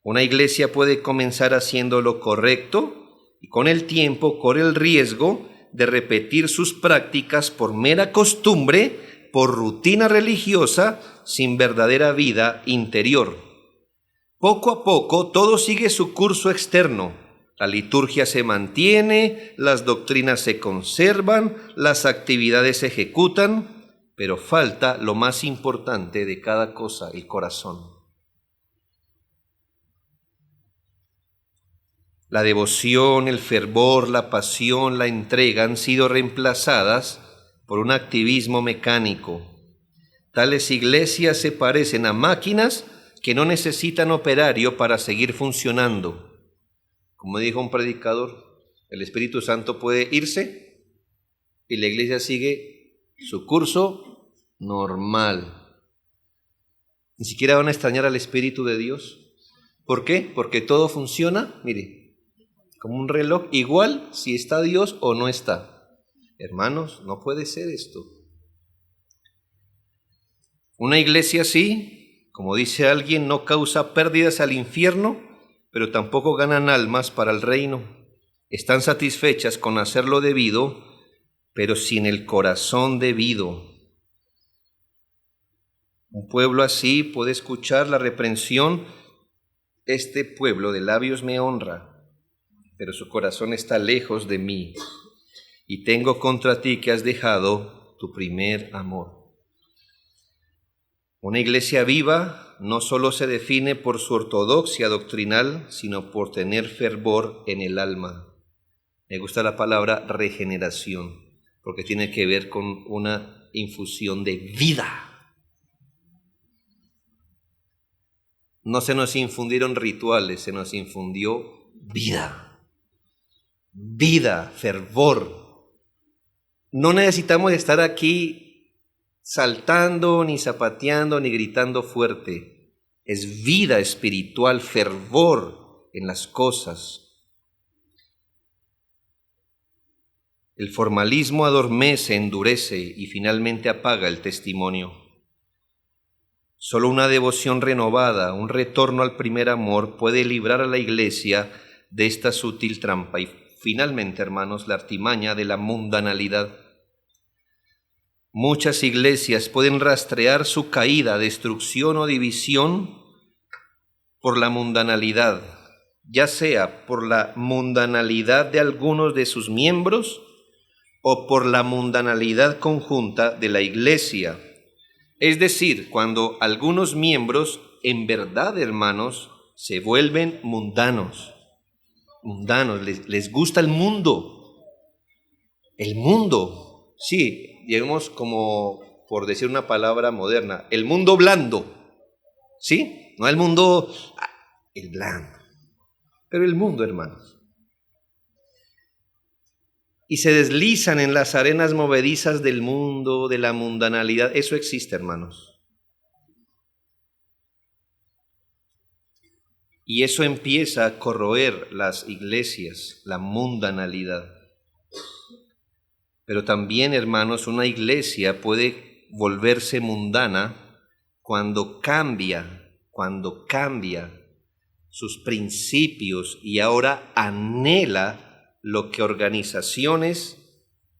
Una iglesia puede comenzar haciendo lo correcto y con el tiempo corre el riesgo de repetir sus prácticas por mera costumbre, por rutina religiosa, sin verdadera vida interior. Poco a poco todo sigue su curso externo. La liturgia se mantiene, las doctrinas se conservan, las actividades se ejecutan, pero falta lo más importante de cada cosa, el corazón. La devoción, el fervor, la pasión, la entrega han sido reemplazadas por un activismo mecánico. Tales iglesias se parecen a máquinas que no necesitan operario para seguir funcionando. Como dijo un predicador, el Espíritu Santo puede irse y la iglesia sigue su curso normal. Ni siquiera van a extrañar al Espíritu de Dios. ¿Por qué? Porque todo funciona, mire, como un reloj, igual si está Dios o no está. Hermanos, no puede ser esto. Una iglesia así, como dice alguien, no causa pérdidas al infierno, pero tampoco ganan almas para el reino. Están satisfechas con hacer lo debido, pero sin el corazón debido. Un pueblo así puede escuchar la reprensión: este pueblo de labios me honra, pero su corazón está lejos de mí, y tengo contra ti que has dejado tu primer amor. Una iglesia viva no solo se define por su ortodoxia doctrinal, sino por tener fervor en el alma. Me gusta la palabra regeneración, porque tiene que ver con una infusión de vida. No se nos infundieron rituales, se nos infundió vida. Vida, fervor. No necesitamos estar aquí saltando, ni zapateando, ni gritando fuerte. Es vida espiritual, fervor en las cosas. El formalismo adormece, endurece y finalmente apaga el testimonio. Solo una devoción renovada, un retorno al primer amor puede librar a la iglesia de esta sutil trampa. Y finalmente, hermanos, la artimaña de la mundanalidad. Muchas iglesias pueden rastrear su caída, destrucción o división por la mundanalidad, ya sea por la mundanalidad de algunos de sus miembros o por la mundanalidad conjunta de la iglesia. Es decir, cuando algunos miembros, en verdad, hermanos, se vuelven mundanos. mundanos, les gusta el mundo. El mundo, sí, digamos como, por decir una palabra moderna, el mundo blando, ¿sí? No el mundo, el blando, pero el mundo, hermanos. Y se deslizan en las arenas movedizas del mundo, de la mundanalidad. Eso existe, hermanos. Y eso empieza a corroer las iglesias, la mundanalidad. Pero también, hermanos, una iglesia puede volverse mundana cuando cambia sus principios y ahora anhela lo que organizaciones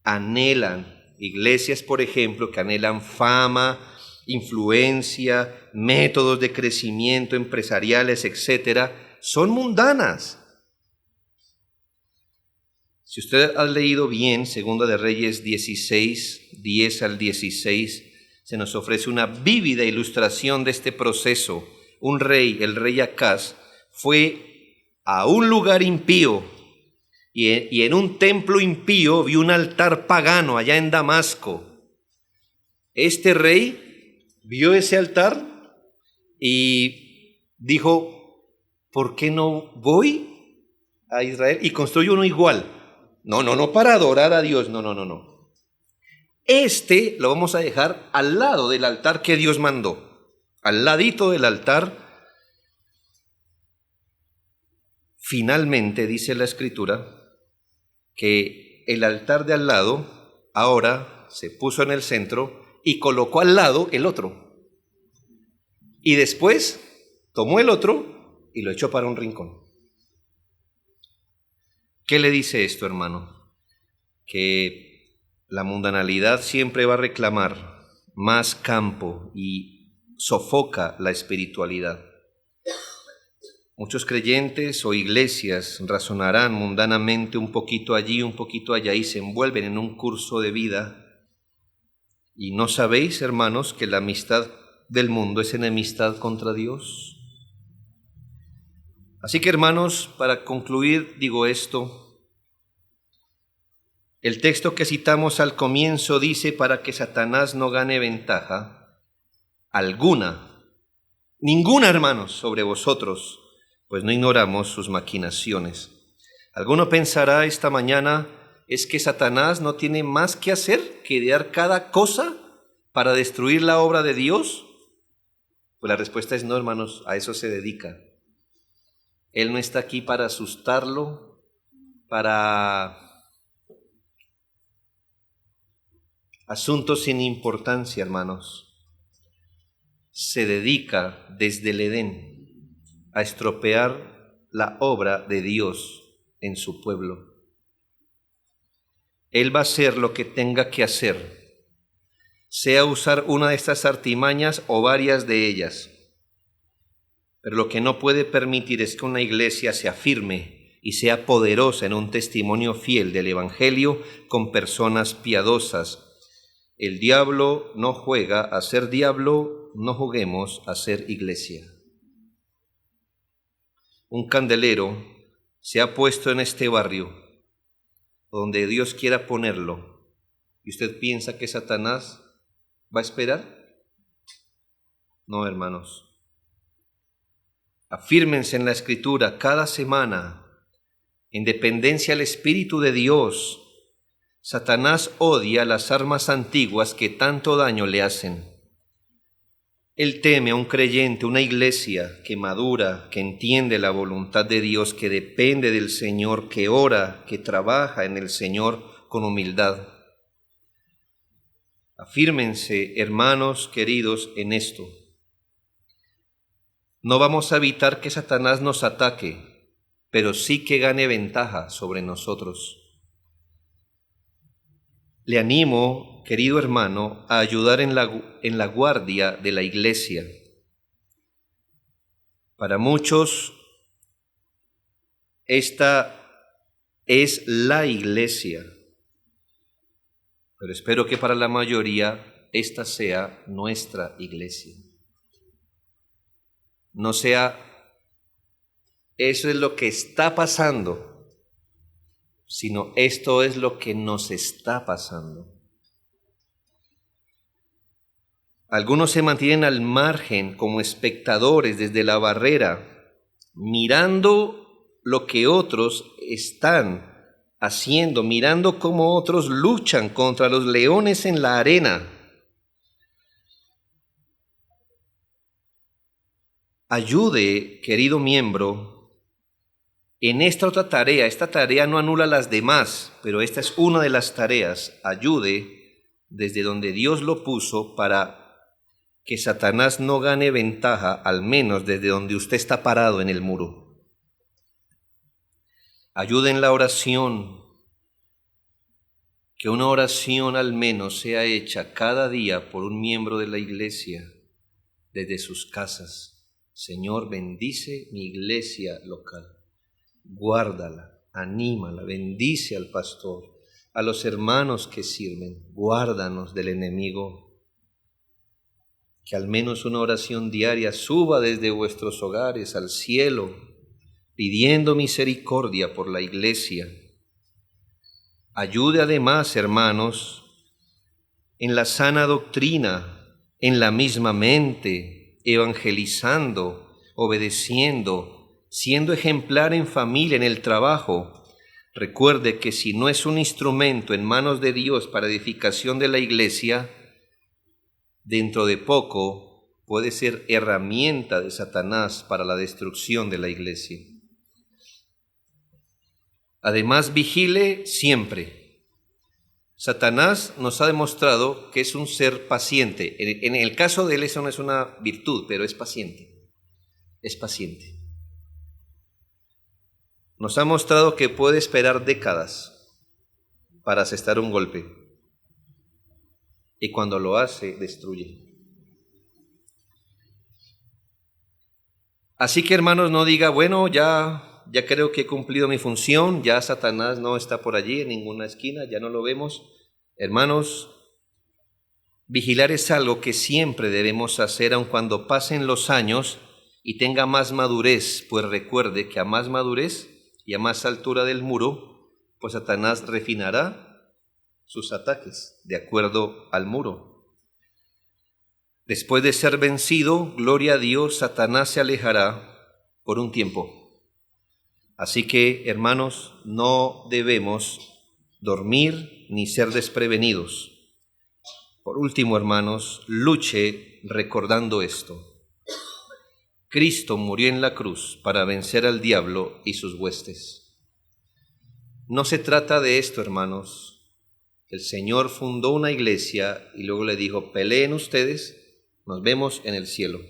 anhelan. Iglesias, por ejemplo, que anhelan fama, influencia, métodos de crecimiento empresariales, etcétera, son mundanas. Si usted ha leído bien, Segunda de Reyes 16, 10 al 16, se nos ofrece una vívida ilustración de este proceso. Un rey, el rey Acaz, fue a un lugar impío y en un templo impío vio un altar pagano allá en Damasco. Este rey vio ese altar y dijo, ¿por qué no voy a Israel y construyo uno igual? No para adorar a Dios, no. Este lo vamos a dejar al lado del altar que Dios mandó, al ladito del altar. Finalmente dice la Escritura que el altar de al lado ahora se puso en el centro y colocó al lado el otro. Y después tomó el otro y lo echó para un rincón. ¿Qué le dice esto, hermano? Que la mundanalidad siempre va a reclamar más campo y sofoca la espiritualidad. Muchos creyentes o iglesias razonarán mundanamente un poquito allí, un poquito allá y se envuelven en un curso de vida. ¿Y no sabéis, hermanos, que la amistad del mundo es enemistad contra Dios? Así que, hermanos, para concluir digo esto. El texto que citamos al comienzo dice, para que Satanás no gane ventaja alguna, ninguna, hermanos, sobre vosotros, pues no ignoramos sus maquinaciones. Alguno pensará esta mañana, ¿es que Satanás no tiene más que hacer que idear cada cosa para destruir la obra de Dios? Pues la respuesta es no, hermanos, a eso se dedica. Él no está aquí para asustarlo, para asuntos sin importancia, hermanos. Se dedica desde el Edén a estropear la obra de Dios en su pueblo. Él va a hacer lo que tenga que hacer, sea usar una de estas artimañas o varias de ellas. Pero lo que no puede permitir es que una iglesia se afirme y sea poderosa en un testimonio fiel del Evangelio con personas piadosas. El diablo no juega a ser diablo, no juguemos a ser iglesia. Un candelero se ha puesto en este barrio, donde Dios quiera ponerlo, y usted piensa que Satanás va a esperar. No, hermanos. Afírmense en la Escritura cada semana, en dependencia al Espíritu de Dios. Satanás odia las armas antiguas que tanto daño le hacen. Él teme a un creyente, una iglesia que madura, que entiende la voluntad de Dios, que depende del Señor, que ora, que trabaja en el Señor con humildad. Afírmense, hermanos queridos, en esto. No vamos a evitar que Satanás nos ataque, pero sí que gane ventaja sobre nosotros. Le animo, querido hermano, a ayudar en la guardia de la iglesia. Para muchos, esta es la iglesia, pero espero que para la mayoría esta sea nuestra iglesia. No sea, eso es lo que está pasando, sino esto es lo que nos está pasando. Algunos se mantienen al margen como espectadores desde la barrera, mirando lo que otros están haciendo, mirando cómo otros luchan contra los leones en la arena. Ayude, querido miembro, en esta otra tarea. Esta tarea no anula las demás, pero esta es una de las tareas. Ayude desde donde Dios lo puso para que Satanás no gane ventaja, al menos desde donde usted está parado en el muro. Ayude en la oración, que una oración al menos sea hecha cada día por un miembro de la iglesia desde sus casas. Señor, bendice mi iglesia local, guárdala, anímala, bendice al pastor, a los hermanos que sirven, guárdanos del enemigo. Que al menos una oración diaria suba desde vuestros hogares al cielo, pidiendo misericordia por la iglesia. Ayude además, hermanos, en la sana doctrina, en la misma mente, evangelizando, obedeciendo, siendo ejemplar en familia, en el trabajo. Recuerde que si no es un instrumento en manos de Dios para edificación de la iglesia, dentro de poco puede ser herramienta de Satanás para la destrucción de la iglesia. Además, vigile siempre. Satanás nos ha demostrado que es un ser paciente. En el caso de él eso no es una virtud, pero es paciente. Es paciente. Nos ha mostrado que puede esperar décadas para asestar un golpe. Y cuando lo hace, destruye. Así que, hermanos, no diga, bueno, ya creo que he cumplido mi función, ya Satanás no está por allí en ninguna esquina, ya no lo vemos. Hermanos, vigilar es algo que siempre debemos hacer, aun cuando pasen los años y tenga más madurez, pues recuerde que a más madurez y a más altura del muro, pues Satanás refinará sus ataques de acuerdo al muro. Después de ser vencido, gloria a Dios, Satanás se alejará por un tiempo. Así que, hermanos, no debemos dormir ni ser desprevenidos. Por último, hermanos, luche recordando esto. Cristo murió en la cruz para vencer al diablo y sus huestes. No se trata de esto, hermanos. El Señor fundó una iglesia y luego le dijo, peleen ustedes, nos vemos en el cielo.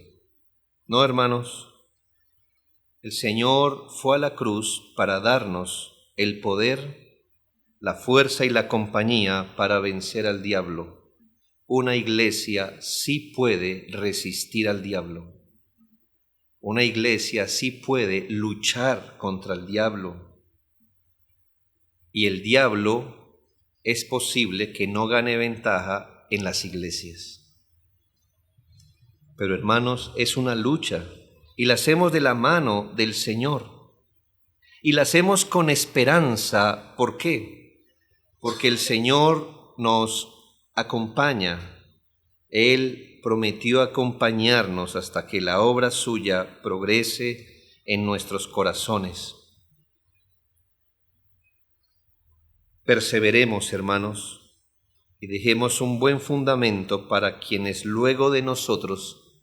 No, hermanos, el Señor fue a la cruz para darnos el poder, la fuerza y la compañía para vencer al diablo. Una iglesia sí puede resistir al diablo. Una iglesia sí puede luchar contra el diablo. Y el diablo es posible que no gane ventaja en las iglesias. Pero, hermanos, es una lucha y la hacemos de la mano del Señor. Y la hacemos con esperanza. ¿Por qué? Porque el Señor nos acompaña. Él prometió acompañarnos hasta que la obra suya progrese en nuestros corazones. Perseveremos, hermanos, y dejemos un buen fundamento para quienes luego de nosotros,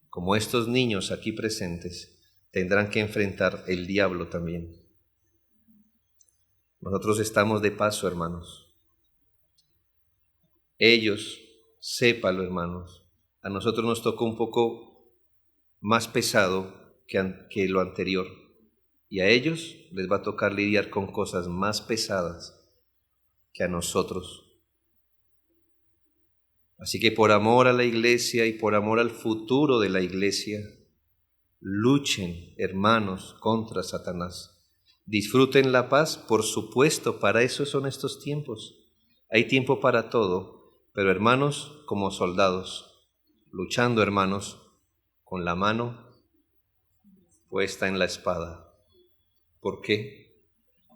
como estos niños aquí presentes, tendrán que enfrentar el diablo también. Nosotros estamos de paso, hermanos. Ellos, sépalo, hermanos, a nosotros nos tocó un poco más pesado que lo anterior, y a ellos les va a tocar lidiar con cosas más pesadas que a nosotros. Así que por amor a la iglesia y por amor al futuro de la iglesia, luchen, hermanos, contra Satanás. Disfruten la paz, por supuesto, para eso son estos tiempos. Hay tiempo para todo, pero hermanos, como soldados, luchando, hermanos, con la mano puesta en la espada. ¿Por qué?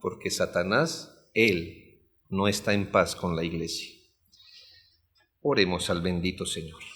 Porque Satanás Él no está en paz con la iglesia. Oremos al bendito Señor.